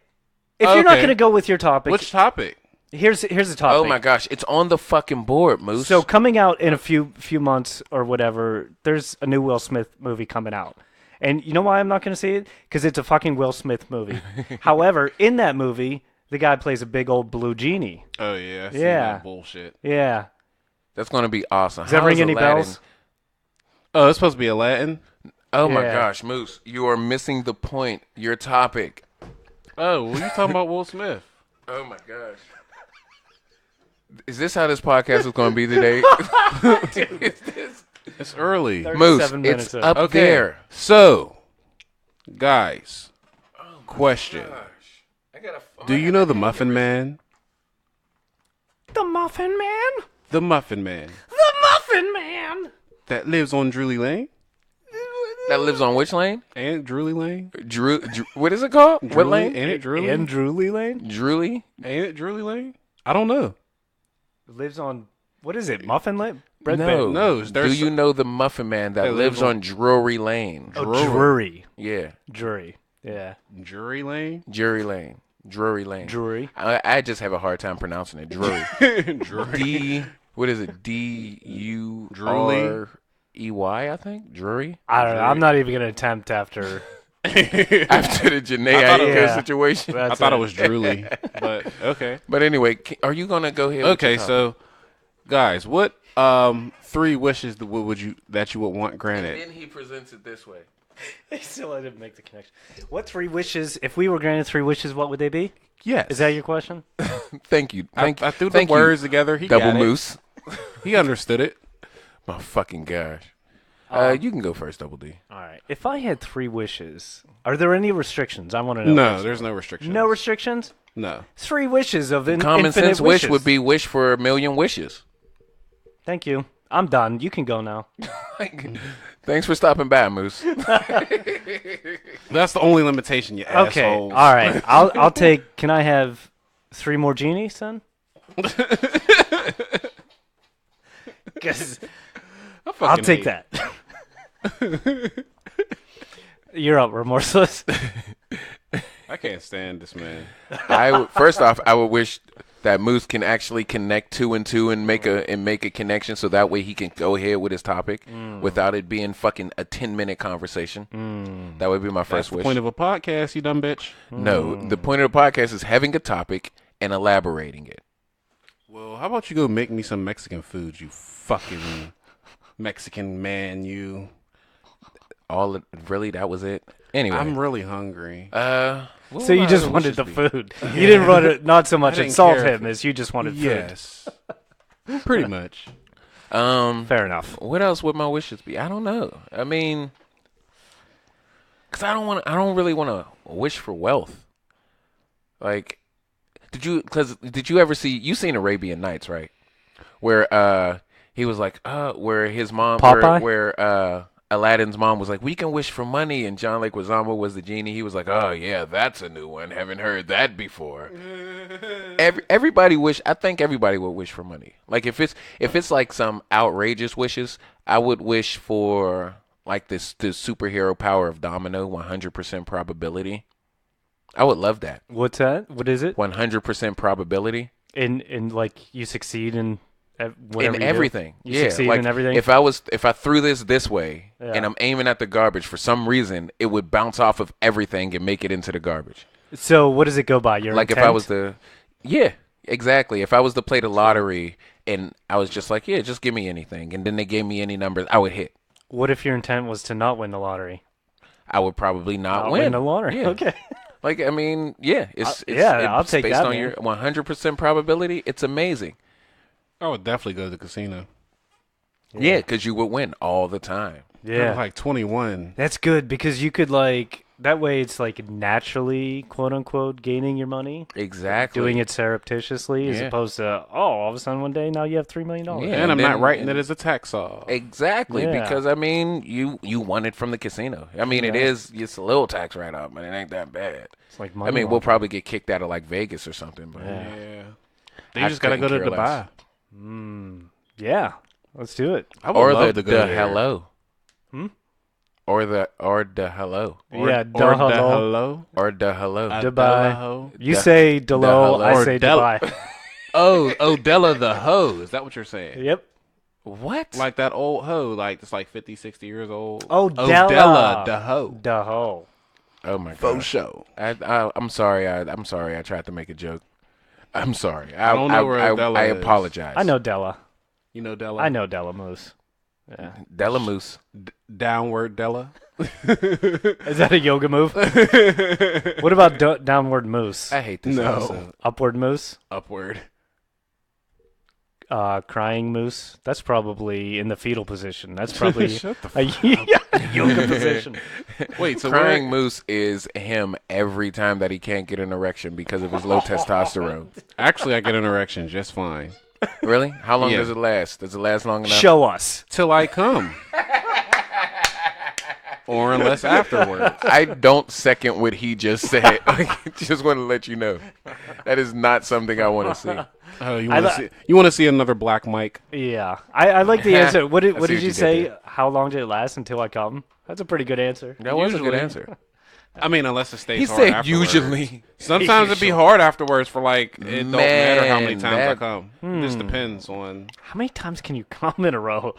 [SPEAKER 3] If you're not
[SPEAKER 1] Okay.
[SPEAKER 3] going to go with your topic,
[SPEAKER 1] Which topic?
[SPEAKER 3] here's the topic.
[SPEAKER 2] Oh my gosh, it's on the fucking board, Moose.
[SPEAKER 3] So coming out in a few months or whatever, there's a new Will Smith movie coming out. And you know why I'm not going to see it? Because it's a fucking Will Smith movie. However, in that movie, the guy plays a big old blue genie.
[SPEAKER 1] Oh yeah. I seen
[SPEAKER 3] Yeah.
[SPEAKER 1] That bullshit.
[SPEAKER 3] Yeah.
[SPEAKER 2] that's gonna be awesome.
[SPEAKER 3] Does that
[SPEAKER 2] How
[SPEAKER 3] ring
[SPEAKER 2] is
[SPEAKER 3] any
[SPEAKER 2] Aladdin-
[SPEAKER 3] bells?
[SPEAKER 1] Oh, it's supposed to be Aladdin.
[SPEAKER 2] Oh my
[SPEAKER 3] Yeah.
[SPEAKER 2] gosh, Moose, you are missing the point. Your topic.
[SPEAKER 1] Oh, well, you talking about Will Smith?
[SPEAKER 2] Oh my gosh. Is this how this podcast is going to be today? Is this-
[SPEAKER 1] It's early.
[SPEAKER 3] 37
[SPEAKER 2] Moose,
[SPEAKER 3] minutes
[SPEAKER 2] it's
[SPEAKER 3] in.
[SPEAKER 2] up
[SPEAKER 1] Okay.
[SPEAKER 2] there.
[SPEAKER 1] So, guys, question:
[SPEAKER 2] I gotta,
[SPEAKER 1] do you know the Muffin Man?
[SPEAKER 3] The Muffin Man?
[SPEAKER 1] The Muffin Man
[SPEAKER 3] The Muffin Man!
[SPEAKER 1] that lives on Drewley Lane.
[SPEAKER 2] that lives on which lane?
[SPEAKER 1] Ain't it Drewley Lane?
[SPEAKER 2] What is it called? What
[SPEAKER 1] Drewley?
[SPEAKER 2] lane?
[SPEAKER 1] Ain't it Drewley?
[SPEAKER 3] And Drewley Lane?
[SPEAKER 2] Drewley?
[SPEAKER 1] Ain't it Drewley Lane? I don't know.
[SPEAKER 3] Lives on, what is it, Muffin Lane? Bread
[SPEAKER 2] No.
[SPEAKER 3] Bay?
[SPEAKER 1] No,
[SPEAKER 2] Do
[SPEAKER 1] there's-
[SPEAKER 2] you know the Muffin Man that
[SPEAKER 1] That
[SPEAKER 2] lives
[SPEAKER 1] lives
[SPEAKER 2] on Drury Lane?
[SPEAKER 3] Oh, Drury.
[SPEAKER 2] Yeah,
[SPEAKER 3] Drury. Yeah.
[SPEAKER 1] Drury Lane?
[SPEAKER 2] Drury Lane. Drury Lane.
[SPEAKER 3] Drury.
[SPEAKER 2] I just have a hard time pronouncing it. Drury.
[SPEAKER 1] Drury.
[SPEAKER 2] What is it? D-U-R-E-Y, I think? Drury?
[SPEAKER 3] I don't know. I'm not even going to attempt after.
[SPEAKER 2] After the Janae
[SPEAKER 1] thought it-
[SPEAKER 2] Aiko
[SPEAKER 3] Yeah.
[SPEAKER 2] situation.
[SPEAKER 1] I thought it was Drewly, but okay.
[SPEAKER 2] But anyway, are you going to go ahead with
[SPEAKER 1] Okay,
[SPEAKER 2] your topic?
[SPEAKER 1] so guys, what 3 wishes that you would want granted?
[SPEAKER 2] Then he presents it this way.
[SPEAKER 3] Still, I didn't make the connection. What 3 wishes, if we were granted 3 wishes, what would they be?
[SPEAKER 1] Yes.
[SPEAKER 3] Is that your question?
[SPEAKER 2] Thank you.
[SPEAKER 1] I threw the
[SPEAKER 2] thank you,
[SPEAKER 1] words together. He
[SPEAKER 2] Double
[SPEAKER 1] got
[SPEAKER 2] Moose.
[SPEAKER 1] it. He understood it.
[SPEAKER 2] My fucking gosh. You can go first, Double D.
[SPEAKER 3] All right. If I had 3 wishes, are there any restrictions? I want to know.
[SPEAKER 1] No,
[SPEAKER 3] first.
[SPEAKER 1] there's no restrictions.
[SPEAKER 3] No restrictions?
[SPEAKER 1] No.
[SPEAKER 3] 3 wishes of
[SPEAKER 2] Common
[SPEAKER 3] infinite
[SPEAKER 2] sense
[SPEAKER 3] wishes.
[SPEAKER 2] wish would be wish for a million wishes.
[SPEAKER 3] Thank you. I'm done. You can go now.
[SPEAKER 2] Thanks for stopping by, Moose.
[SPEAKER 1] That's the only limitation, you
[SPEAKER 3] Okay.
[SPEAKER 1] assholes.
[SPEAKER 3] All right. I'll take. Can I have 3 more genies then? Because I'll
[SPEAKER 1] fucking
[SPEAKER 3] take
[SPEAKER 1] hate
[SPEAKER 3] that. You're up, remorseless.
[SPEAKER 1] I can't stand this man.
[SPEAKER 2] First off, I would wish that Moose can actually connect 2 and 2 and make a connection, so that way he can go ahead with his topic without it being fucking a 10-minute conversation. That would be my
[SPEAKER 1] That's
[SPEAKER 2] first
[SPEAKER 1] the
[SPEAKER 2] wish.
[SPEAKER 1] point of a podcast, you dumb bitch.
[SPEAKER 2] No, the point of the podcast is having a topic and elaborating it.
[SPEAKER 1] Well, how about you go make me some Mexican food, you fucking Mexican man, you.
[SPEAKER 2] Really, that was it. Anyway,
[SPEAKER 1] I'm really hungry.
[SPEAKER 3] So you just wanted the food. You didn't want to not so much
[SPEAKER 1] didn't
[SPEAKER 3] insult
[SPEAKER 1] care
[SPEAKER 3] him as you just wanted food.
[SPEAKER 1] Yes. Pretty much.
[SPEAKER 3] Fair enough.
[SPEAKER 2] What else would my wishes be? I don't know. I mean, because I don't really want to wish for wealth. Like, did you ever see? You seen Arabian Nights, right? Where he was like, where his mom,
[SPEAKER 3] Popeye?
[SPEAKER 2] where Aladdin's mom was like, we can wish for money, and John Leguizamo was the genie. He was like, oh yeah, that's a new one. Haven't heard that before. Everybody wish. I think everybody would wish for money. Like if it's like some outrageous wishes, I would wish for like this superhero power of domino, 100% probability. I would love that.
[SPEAKER 3] What's that? What is it?
[SPEAKER 2] 100% probability
[SPEAKER 3] In like you succeed in whatever
[SPEAKER 2] in
[SPEAKER 3] you do?
[SPEAKER 2] everything.
[SPEAKER 3] You
[SPEAKER 2] Yeah,
[SPEAKER 3] succeed
[SPEAKER 2] like
[SPEAKER 3] in everything.
[SPEAKER 2] if I threw this way
[SPEAKER 3] Yeah.
[SPEAKER 2] and I'm aiming at the garbage, for some reason it would bounce off of everything and make it into the garbage.
[SPEAKER 3] So what does it go by? Your
[SPEAKER 2] Like
[SPEAKER 3] intent?
[SPEAKER 2] if I was yeah, exactly. If I was to play the lottery and I was just like, yeah, just give me anything, and then they gave me any numbers, I would hit.
[SPEAKER 3] What if your intent was to not win the lottery?
[SPEAKER 2] I would probably not
[SPEAKER 3] Not
[SPEAKER 2] win.
[SPEAKER 3] win the lottery.
[SPEAKER 2] Yeah.
[SPEAKER 3] Okay.
[SPEAKER 2] Like I mean, yeah,
[SPEAKER 3] I'll
[SPEAKER 2] it's
[SPEAKER 3] take
[SPEAKER 2] based
[SPEAKER 3] that,
[SPEAKER 2] on
[SPEAKER 3] man.
[SPEAKER 2] your 100% probability. It's amazing.
[SPEAKER 1] I would definitely go to the casino.
[SPEAKER 2] Yeah, because you would win all the time.
[SPEAKER 3] Yeah.
[SPEAKER 1] I'm like 21.
[SPEAKER 3] That's good because you could like that way it's like naturally quote unquote gaining your money.
[SPEAKER 2] Exactly.
[SPEAKER 3] Doing it surreptitiously as
[SPEAKER 2] Yeah.
[SPEAKER 3] opposed to all of a sudden one day now you have $3 million.
[SPEAKER 2] Yeah.
[SPEAKER 1] And I'm
[SPEAKER 2] then-
[SPEAKER 1] not writing it as a tax saw.
[SPEAKER 2] Exactly,
[SPEAKER 3] Yeah.
[SPEAKER 2] because I mean, you won it from the casino. I mean,
[SPEAKER 3] Yeah.
[SPEAKER 2] it's a little tax write off, but it ain't that bad.
[SPEAKER 3] It's like
[SPEAKER 2] I
[SPEAKER 3] money
[SPEAKER 2] mean, we'll
[SPEAKER 3] laundering.
[SPEAKER 2] probably get kicked out of like Vegas or something, but
[SPEAKER 3] Yeah.
[SPEAKER 1] Yeah. Then
[SPEAKER 2] I
[SPEAKER 1] you just gotta go to
[SPEAKER 2] couldn't care
[SPEAKER 1] Dubai.
[SPEAKER 2] less.
[SPEAKER 3] Yeah. Let's do it.
[SPEAKER 1] I would
[SPEAKER 2] or
[SPEAKER 1] love
[SPEAKER 2] the
[SPEAKER 1] to go there.
[SPEAKER 2] hello,
[SPEAKER 3] Hmm?
[SPEAKER 2] or the hello,
[SPEAKER 3] Yeah,
[SPEAKER 1] Or
[SPEAKER 3] duh,
[SPEAKER 1] the
[SPEAKER 3] hello.
[SPEAKER 1] hello.
[SPEAKER 2] or the hello.
[SPEAKER 3] Dubai.
[SPEAKER 1] Hello.
[SPEAKER 3] You
[SPEAKER 2] Da-
[SPEAKER 3] say Delo,
[SPEAKER 2] hello.
[SPEAKER 3] I
[SPEAKER 1] Or
[SPEAKER 3] say
[SPEAKER 1] Del-
[SPEAKER 3] Dubai.
[SPEAKER 1] Oh, Della the hoe. Is that what you're saying?
[SPEAKER 3] Yep.
[SPEAKER 2] What?
[SPEAKER 1] Like that old hoe, like it's like 50, 60 years old.
[SPEAKER 3] Oh,
[SPEAKER 1] Della
[SPEAKER 3] Della.
[SPEAKER 1] the hoe.
[SPEAKER 3] The hoe.
[SPEAKER 2] Oh my
[SPEAKER 1] Faux
[SPEAKER 2] god.
[SPEAKER 1] show.
[SPEAKER 2] I'm sorry. I'm sorry. I tried to make a joke. I'm sorry.
[SPEAKER 1] I don't know where Della
[SPEAKER 2] I
[SPEAKER 1] is.
[SPEAKER 2] apologize.
[SPEAKER 3] I know Della.
[SPEAKER 1] You know Della?
[SPEAKER 3] I know Della Moose. Yeah.
[SPEAKER 2] Della Moose.
[SPEAKER 1] Downward Della.
[SPEAKER 3] Is that a yoga move? What about downward moose?
[SPEAKER 2] I hate this
[SPEAKER 1] No.
[SPEAKER 2] episode.
[SPEAKER 3] Upward moose?
[SPEAKER 1] Upward.
[SPEAKER 3] Crying moose? That's probably in the fetal position. That's probably
[SPEAKER 1] Shut the
[SPEAKER 3] a yoga position.
[SPEAKER 1] Wait, so
[SPEAKER 2] Crying Moose is him every time that he can't get an erection because of his low testosterone.
[SPEAKER 1] Actually, I get an erection just fine.
[SPEAKER 2] Really? How long
[SPEAKER 1] Yeah.
[SPEAKER 2] does it last? Does it last long enough?
[SPEAKER 3] Show us.
[SPEAKER 1] Till I come. or unless afterwards.
[SPEAKER 2] I don't second what he just said. Just want to let you know. That is not something I want to see.
[SPEAKER 1] Oh, you want to see another Black Mike?
[SPEAKER 3] Yeah, I like the answer. What
[SPEAKER 2] I
[SPEAKER 3] did
[SPEAKER 2] see
[SPEAKER 3] you
[SPEAKER 2] what
[SPEAKER 3] say?
[SPEAKER 2] you did
[SPEAKER 3] How long did it last until I come? That's a pretty good answer.
[SPEAKER 2] That was a good
[SPEAKER 1] Usually.
[SPEAKER 2] answer.
[SPEAKER 1] I mean, unless it stays
[SPEAKER 2] He
[SPEAKER 1] hard
[SPEAKER 2] said
[SPEAKER 1] afterwards.
[SPEAKER 2] usually.
[SPEAKER 1] Sometimes it'd be hard afterwards for like, it don't matter how many
[SPEAKER 2] Man,
[SPEAKER 1] times I
[SPEAKER 2] that-
[SPEAKER 1] come. It just depends on.
[SPEAKER 3] How many times can you come in a row?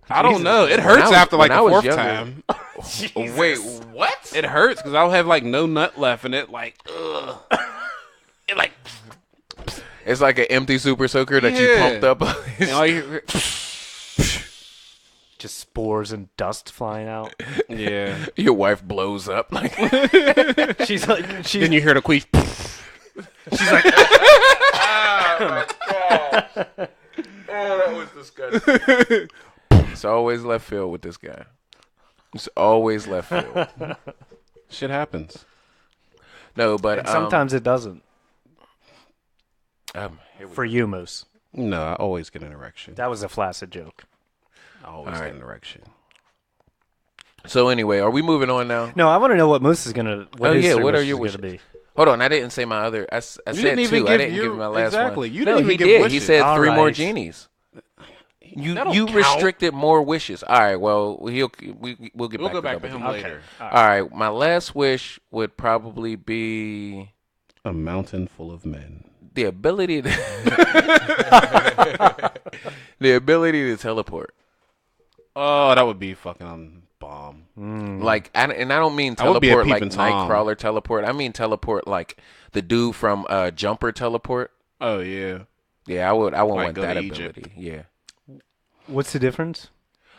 [SPEAKER 1] I don't
[SPEAKER 3] Jesus.
[SPEAKER 1] know. It
[SPEAKER 2] When
[SPEAKER 1] hurts
[SPEAKER 2] I was-
[SPEAKER 1] after like
[SPEAKER 2] when I
[SPEAKER 1] the
[SPEAKER 2] was
[SPEAKER 1] fourth
[SPEAKER 2] younger-
[SPEAKER 1] time.
[SPEAKER 2] Wait, what?
[SPEAKER 1] It hurts because I'll have like no nut left and it like, ugh. It like,
[SPEAKER 2] It's like an empty super soaker that you
[SPEAKER 1] Yeah.
[SPEAKER 2] pumped up.
[SPEAKER 1] and all you hear-
[SPEAKER 3] Just spores and dust flying out.
[SPEAKER 1] yeah.
[SPEAKER 2] Your wife blows up. Like,
[SPEAKER 3] She's like,
[SPEAKER 1] Then you hear the queef.
[SPEAKER 3] she's like,
[SPEAKER 2] oh, that was disgusting. It's always left field with this guy. It's always left field.
[SPEAKER 1] Shit happens.
[SPEAKER 2] No, but
[SPEAKER 3] and sometimes it doesn't.
[SPEAKER 2] here we
[SPEAKER 3] For you, Moose.
[SPEAKER 1] No, I always get an erection.
[SPEAKER 3] That was a flaccid joke.
[SPEAKER 1] I always get an erection.
[SPEAKER 2] So anyway, are we moving on now?
[SPEAKER 3] No, I want to know what Moose is gonna. What his
[SPEAKER 2] what are
[SPEAKER 3] wish
[SPEAKER 2] your
[SPEAKER 3] is
[SPEAKER 2] wishes?
[SPEAKER 3] gonna be?
[SPEAKER 2] Hold on, I didn't say my other. I said
[SPEAKER 1] didn't even
[SPEAKER 2] two. I
[SPEAKER 1] give
[SPEAKER 2] didn't
[SPEAKER 1] your-
[SPEAKER 2] give my last
[SPEAKER 1] exactly.
[SPEAKER 2] one.
[SPEAKER 1] You
[SPEAKER 2] No,
[SPEAKER 1] didn't
[SPEAKER 2] he
[SPEAKER 1] even give
[SPEAKER 2] did. He
[SPEAKER 1] wishes.
[SPEAKER 2] said
[SPEAKER 3] All
[SPEAKER 2] 3 more
[SPEAKER 3] right.
[SPEAKER 2] genies.
[SPEAKER 1] That
[SPEAKER 2] You
[SPEAKER 1] don't
[SPEAKER 2] restricted more wishes. All right. Well, we'll get
[SPEAKER 1] We'll
[SPEAKER 2] back
[SPEAKER 1] go
[SPEAKER 2] to
[SPEAKER 1] back to
[SPEAKER 2] double
[SPEAKER 1] him
[SPEAKER 2] D.
[SPEAKER 1] later.
[SPEAKER 2] All right. My last wish would probably be
[SPEAKER 1] A mountain full of men.
[SPEAKER 2] the ability to the ability to teleport.
[SPEAKER 1] Oh, that would be fucking bomb.
[SPEAKER 2] Like, and I don't mean
[SPEAKER 1] I would be a
[SPEAKER 2] teleport like
[SPEAKER 1] peeping Tom.
[SPEAKER 2] Nightcrawler teleport. I mean teleport like the dude from Jumper teleport.
[SPEAKER 1] Oh yeah.
[SPEAKER 2] Yeah, I would
[SPEAKER 1] Like
[SPEAKER 2] want
[SPEAKER 1] go
[SPEAKER 2] that
[SPEAKER 1] to
[SPEAKER 2] ability.
[SPEAKER 1] Egypt.
[SPEAKER 2] Yeah.
[SPEAKER 3] What's the difference?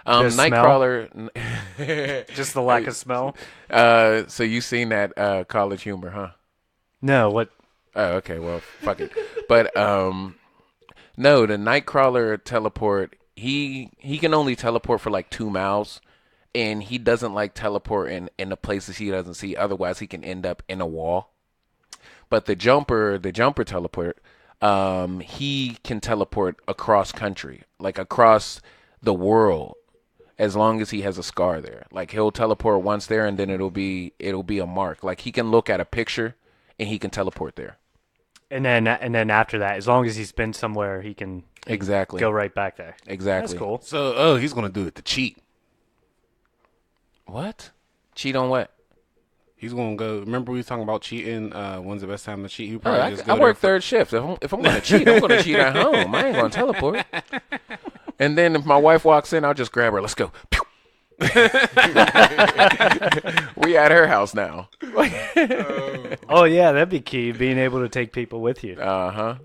[SPEAKER 3] The smell?
[SPEAKER 2] Nightcrawler.
[SPEAKER 3] Just the lack of smell?
[SPEAKER 2] So you seen that College Humor, huh?
[SPEAKER 3] No. What?
[SPEAKER 2] Oh, okay. Well, fuck it. But no, the Nightcrawler teleport. He can only teleport for like 2 miles, and he doesn't like teleporting in the places he doesn't see. Otherwise, he can end up in a wall. But the jumper teleport, he can teleport across country, like across the world, as long as he has a scar there. Like he'll teleport once there, and then it'll be a mark. Like he can look at a picture, and he can teleport there.
[SPEAKER 3] And then after that, as long as he's been somewhere, he can
[SPEAKER 2] Exactly.
[SPEAKER 3] go right back there.
[SPEAKER 2] Exactly.
[SPEAKER 3] That's cool.
[SPEAKER 1] So he's gonna do it to cheat.
[SPEAKER 2] What? Cheat on what?
[SPEAKER 1] He's gonna go. Remember we was talking about cheating? When's the best time to cheat? He
[SPEAKER 2] Oh,
[SPEAKER 1] probably just go
[SPEAKER 2] I
[SPEAKER 1] there
[SPEAKER 2] work
[SPEAKER 1] for-
[SPEAKER 2] third shift. If I'm going to cheat, I'm going to cheat at home. I ain't going to teleport. And then if my wife walks in, I'll just grab her. Let's go. Pew. We at her house now.
[SPEAKER 3] Oh yeah, that'd be key. Being able to take people with you.
[SPEAKER 2] Uh-huh.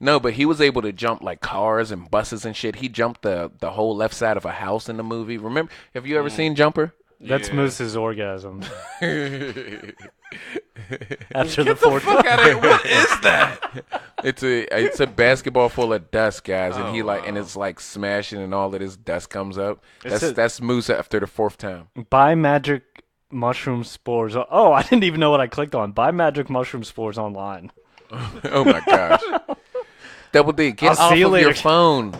[SPEAKER 2] No, but he was able to jump like cars and buses and shit. He jumped the whole left side of a house in the movie. Remember? Have you ever seen Jumper?
[SPEAKER 3] That's
[SPEAKER 1] Yeah.
[SPEAKER 3] Moose's orgasm. After the fourth.
[SPEAKER 1] Fuck out of here. What is that?
[SPEAKER 2] It's a basketball full of dust, guys, and
[SPEAKER 1] Oh,
[SPEAKER 2] he like
[SPEAKER 1] wow.
[SPEAKER 2] and it's like smashing and all of this dust comes up.
[SPEAKER 3] It's
[SPEAKER 2] That's Moose after the 4th time.
[SPEAKER 3] Buy magic mushroom spores. Oh, I didn't even know what I clicked on. Buy magic mushroom spores online.
[SPEAKER 2] Oh my gosh. Double D, get
[SPEAKER 3] I'll
[SPEAKER 2] off
[SPEAKER 3] see you
[SPEAKER 2] of
[SPEAKER 3] later.
[SPEAKER 2] your phone.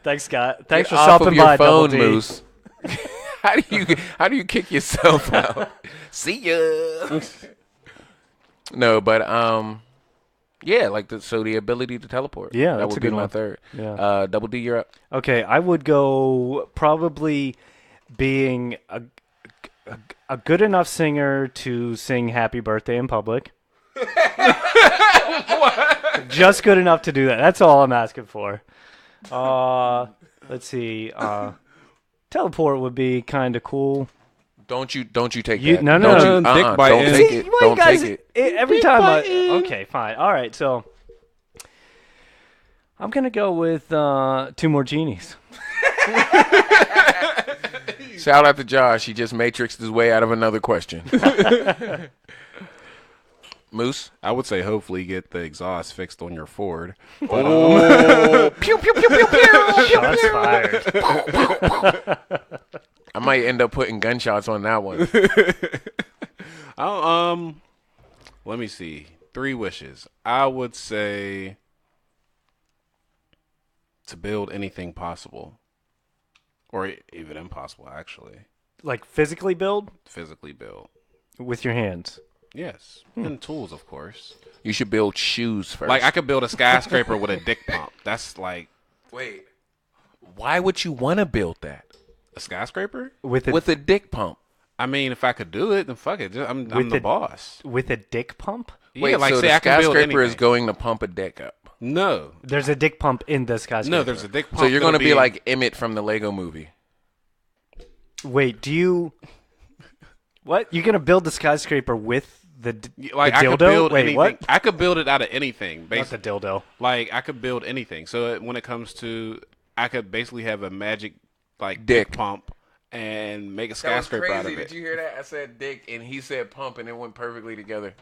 [SPEAKER 3] Thanks, Scott. Thanks
[SPEAKER 2] Get
[SPEAKER 3] for
[SPEAKER 2] off
[SPEAKER 3] stopping
[SPEAKER 2] of your
[SPEAKER 3] by, Double
[SPEAKER 2] phone,
[SPEAKER 3] D.
[SPEAKER 2] Moose. How do you kick yourself out? See ya. No, but yeah, like the ability to teleport.
[SPEAKER 3] Yeah,
[SPEAKER 2] that
[SPEAKER 3] that's
[SPEAKER 2] would
[SPEAKER 3] a
[SPEAKER 2] be
[SPEAKER 3] good
[SPEAKER 2] my
[SPEAKER 3] one.
[SPEAKER 2] third.
[SPEAKER 3] Yeah.
[SPEAKER 2] Double D, you're up.
[SPEAKER 3] Okay, I would go probably being a good enough singer to sing Happy Birthday in public. Just good enough to do that. That's all I'm asking for. Let's see. Teleport would be kind of cool.
[SPEAKER 2] Don't you take
[SPEAKER 3] You-
[SPEAKER 2] that?
[SPEAKER 3] no,
[SPEAKER 2] Don't
[SPEAKER 3] no,
[SPEAKER 2] you,
[SPEAKER 1] no. Dick
[SPEAKER 2] don't
[SPEAKER 1] biting.
[SPEAKER 2] take
[SPEAKER 3] See,
[SPEAKER 2] it.
[SPEAKER 3] well, you
[SPEAKER 2] Don't
[SPEAKER 3] guys,
[SPEAKER 2] take it.
[SPEAKER 3] every time okay, fine. All right, so I'm going to go with 2 more genies.
[SPEAKER 2] Shout out to Josh. He just matrixed his way out of another question. Moose.
[SPEAKER 1] I would say hopefully get the exhaust fixed on your Ford.
[SPEAKER 2] Oh, pew pew pew pew pew.
[SPEAKER 3] Shots fired.
[SPEAKER 2] I might end up putting gunshots on that one.
[SPEAKER 1] Let me see. 3 wishes. I would say to build anything possible, or even impossible, actually.
[SPEAKER 3] like physically build
[SPEAKER 1] Physically build.
[SPEAKER 3] with your hands.
[SPEAKER 1] Yes. And tools, of course.
[SPEAKER 2] You should build shoes first.
[SPEAKER 1] Like, I could build a skyscraper with a dick pump. That's like
[SPEAKER 2] Wait. Why would you want to build that?
[SPEAKER 1] a skyscraper?
[SPEAKER 3] With
[SPEAKER 2] With a dick pump.
[SPEAKER 1] I mean, if I could do it, then fuck it. I'm the
[SPEAKER 3] the-
[SPEAKER 1] boss.
[SPEAKER 3] with a dick pump?
[SPEAKER 2] Wait,
[SPEAKER 1] Yeah, like
[SPEAKER 2] so
[SPEAKER 1] say
[SPEAKER 2] the
[SPEAKER 1] I can build
[SPEAKER 2] skyscraper is
[SPEAKER 1] anything.
[SPEAKER 2] going to pump a dick up.
[SPEAKER 1] No.
[SPEAKER 3] There's a dick pump in the skyscraper.
[SPEAKER 1] No, there's a dick pump.
[SPEAKER 2] So you're going to
[SPEAKER 1] that'll
[SPEAKER 2] be like Emmett from the Lego movie.
[SPEAKER 3] Wait, do you... What? You're going to build the skyscraper with the
[SPEAKER 1] like
[SPEAKER 3] the
[SPEAKER 1] I
[SPEAKER 3] dildo?
[SPEAKER 1] could build
[SPEAKER 3] Wait,
[SPEAKER 1] anything.
[SPEAKER 3] what?
[SPEAKER 1] I could build it out of anything.
[SPEAKER 3] Not
[SPEAKER 1] Basically,
[SPEAKER 3] the dildo.
[SPEAKER 1] like I could build anything. So when it comes to, I could basically have a magic like
[SPEAKER 2] Dick.
[SPEAKER 1] dick pump and make a skyscraper out of it.
[SPEAKER 2] Did you hear that? I said dick and he said pump and it went perfectly together.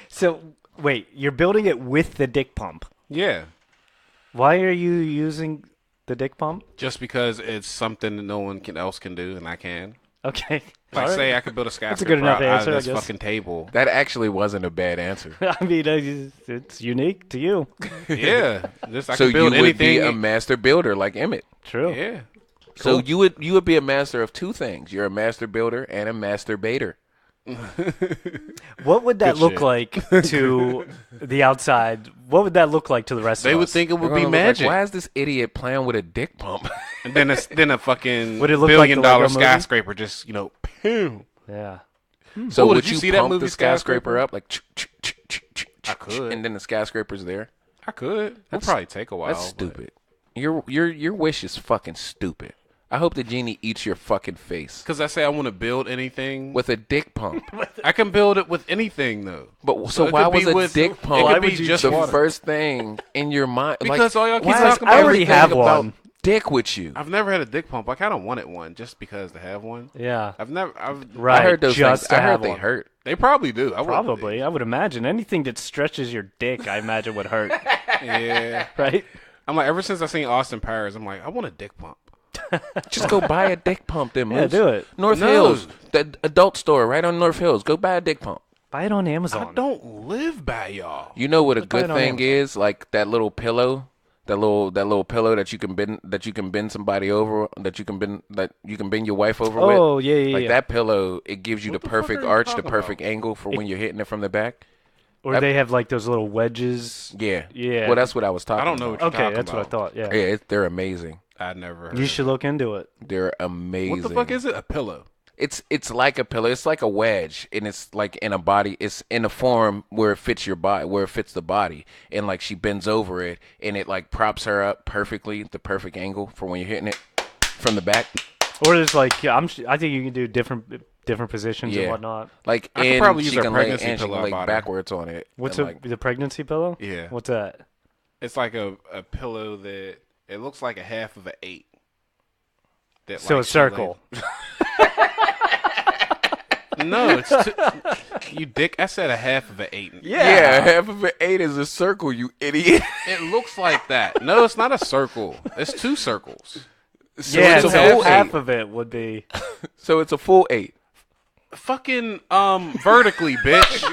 [SPEAKER 3] So, wait, you're building it with the dick pump.
[SPEAKER 1] Yeah,
[SPEAKER 3] Why are you using the dick pump?
[SPEAKER 1] just because it's something that no one else can do and I can.
[SPEAKER 3] Okay.
[SPEAKER 1] Like
[SPEAKER 3] All right.
[SPEAKER 1] say I could build a skyscraper
[SPEAKER 3] a good enough
[SPEAKER 1] out of
[SPEAKER 3] answer, I
[SPEAKER 1] this
[SPEAKER 3] guess.
[SPEAKER 1] fucking table.
[SPEAKER 2] That actually wasn't a bad answer.
[SPEAKER 3] I mean, it's unique to you.
[SPEAKER 1] Yeah, just I
[SPEAKER 2] So
[SPEAKER 1] could build
[SPEAKER 2] you would be
[SPEAKER 1] anything.
[SPEAKER 2] a master builder like Emmett.
[SPEAKER 3] True.
[SPEAKER 1] Yeah,
[SPEAKER 2] So you would be a master of two things. You're a master builder and a masturbator.
[SPEAKER 3] What would that
[SPEAKER 1] Good
[SPEAKER 3] look
[SPEAKER 1] shit.
[SPEAKER 3] like to the outside? What would that look like to the rest
[SPEAKER 1] they
[SPEAKER 3] of
[SPEAKER 1] would
[SPEAKER 3] us?
[SPEAKER 1] think it
[SPEAKER 2] They're
[SPEAKER 1] would be
[SPEAKER 2] gonna look like,
[SPEAKER 1] magic.
[SPEAKER 2] why is this idiot playing with a dick pump?
[SPEAKER 1] And then a fucking
[SPEAKER 3] Would it look like
[SPEAKER 1] $1 billion
[SPEAKER 3] the Lego movie?
[SPEAKER 1] skyscraper just pew.
[SPEAKER 3] Yeah.
[SPEAKER 2] So
[SPEAKER 1] Oh,
[SPEAKER 2] would
[SPEAKER 1] did you
[SPEAKER 2] you
[SPEAKER 1] see that
[SPEAKER 2] pump
[SPEAKER 1] movie,
[SPEAKER 2] the skyscraper
[SPEAKER 1] Skyscraper?
[SPEAKER 2] up like?
[SPEAKER 1] I could.
[SPEAKER 2] And then the skyscraper's there.
[SPEAKER 1] I could. It'll probably take a while.
[SPEAKER 2] That's stupid. Your wish is fucking stupid. I hope the genie eats your fucking face
[SPEAKER 1] Because I say I want to build anything.
[SPEAKER 2] with a dick pump.
[SPEAKER 1] I can build it with anything though.
[SPEAKER 2] But
[SPEAKER 1] So
[SPEAKER 2] so
[SPEAKER 1] it
[SPEAKER 2] why
[SPEAKER 1] could
[SPEAKER 2] was
[SPEAKER 1] be
[SPEAKER 2] a
[SPEAKER 1] with-
[SPEAKER 2] dick
[SPEAKER 1] it
[SPEAKER 2] pump
[SPEAKER 1] could be just
[SPEAKER 2] the
[SPEAKER 1] water.
[SPEAKER 2] first thing in your mind?
[SPEAKER 1] Because all y'all keep
[SPEAKER 2] why is
[SPEAKER 1] talking
[SPEAKER 3] about- I already
[SPEAKER 2] everything
[SPEAKER 3] have
[SPEAKER 2] about
[SPEAKER 3] one.
[SPEAKER 2] Dick with you.
[SPEAKER 1] I've never had a dick pump. I kind of wanted one just because to have one.
[SPEAKER 3] Yeah. Right.
[SPEAKER 2] I heard those
[SPEAKER 3] just
[SPEAKER 2] things.
[SPEAKER 3] to
[SPEAKER 2] I heard
[SPEAKER 3] have
[SPEAKER 2] they
[SPEAKER 3] one.
[SPEAKER 2] hurt.
[SPEAKER 1] They probably do. I wouldn't
[SPEAKER 3] Probably. I would imagine anything that stretches your dick, I imagine would hurt.
[SPEAKER 1] think. Yeah.
[SPEAKER 3] Right?
[SPEAKER 1] I'm like, ever since I seen Austin Powers, I'm like, I want a dick pump.
[SPEAKER 2] Just go buy a dick pump then,
[SPEAKER 3] Yeah,
[SPEAKER 2] Moose.
[SPEAKER 3] do it.
[SPEAKER 2] North
[SPEAKER 1] No.
[SPEAKER 2] Hills, the adult store right on North Hills. Go buy a dick pump.
[SPEAKER 3] Buy it on Amazon.
[SPEAKER 1] I don't live by y'all.
[SPEAKER 2] You know what a
[SPEAKER 3] Just buy it
[SPEAKER 2] good
[SPEAKER 3] on
[SPEAKER 2] thing
[SPEAKER 3] Amazon.
[SPEAKER 2] is? Like that little pillow, that little pillow that you can bend somebody over, that you can bend your wife over with.
[SPEAKER 3] Oh, yeah.
[SPEAKER 2] Like that pillow, it gives you
[SPEAKER 1] What
[SPEAKER 2] the
[SPEAKER 1] the fuck
[SPEAKER 2] perfect
[SPEAKER 1] are you
[SPEAKER 2] arch, the
[SPEAKER 1] talking
[SPEAKER 2] perfect angle for when you're hitting it from the back.
[SPEAKER 3] Or they have like those little wedges.
[SPEAKER 2] Yeah.
[SPEAKER 3] Yeah.
[SPEAKER 2] Well, that's what I was talking
[SPEAKER 1] I don't know
[SPEAKER 2] about.
[SPEAKER 1] what you're
[SPEAKER 3] Okay,
[SPEAKER 1] talking
[SPEAKER 3] that's what I
[SPEAKER 1] about.
[SPEAKER 3] thought. Yeah.
[SPEAKER 2] Yeah, they're amazing.
[SPEAKER 1] I never heard
[SPEAKER 3] You
[SPEAKER 1] of
[SPEAKER 3] should look into it.
[SPEAKER 2] They're amazing.
[SPEAKER 1] What the fuck is it? A pillow.
[SPEAKER 2] It's like a pillow. It's like a wedge, and it's like in a body. It's in a form where it fits your body, where it fits the body, and like she bends over it, and it like props her up perfectly, the perfect angle for when you're hitting it from the back.
[SPEAKER 3] Or there's like I think you can do different positions and whatnot.
[SPEAKER 2] Like
[SPEAKER 1] I could
[SPEAKER 2] and
[SPEAKER 1] probably use
[SPEAKER 2] she
[SPEAKER 1] a
[SPEAKER 2] can lay
[SPEAKER 1] pregnancy
[SPEAKER 2] and she
[SPEAKER 1] pillow
[SPEAKER 2] can lay
[SPEAKER 1] about her.
[SPEAKER 2] backwards on it.
[SPEAKER 3] What's
[SPEAKER 2] and, like,
[SPEAKER 3] the pregnancy pillow?
[SPEAKER 1] Yeah.
[SPEAKER 3] What's that?
[SPEAKER 1] It's like a pillow that it looks like a half of an 8. That,
[SPEAKER 3] So
[SPEAKER 1] like,
[SPEAKER 3] a
[SPEAKER 1] she
[SPEAKER 3] circle.
[SPEAKER 1] No, it's you dick. I said a half of an 8.
[SPEAKER 2] yeah, half of an 8 is a circle. You idiot.
[SPEAKER 1] It looks like that. No, it's not a circle. It's 2 circles.
[SPEAKER 2] So
[SPEAKER 3] yeah,
[SPEAKER 2] it's a
[SPEAKER 3] so
[SPEAKER 2] full
[SPEAKER 3] half
[SPEAKER 2] 8.
[SPEAKER 3] of it would be.
[SPEAKER 2] So it's a full 8.
[SPEAKER 1] Fucking vertically, bitch.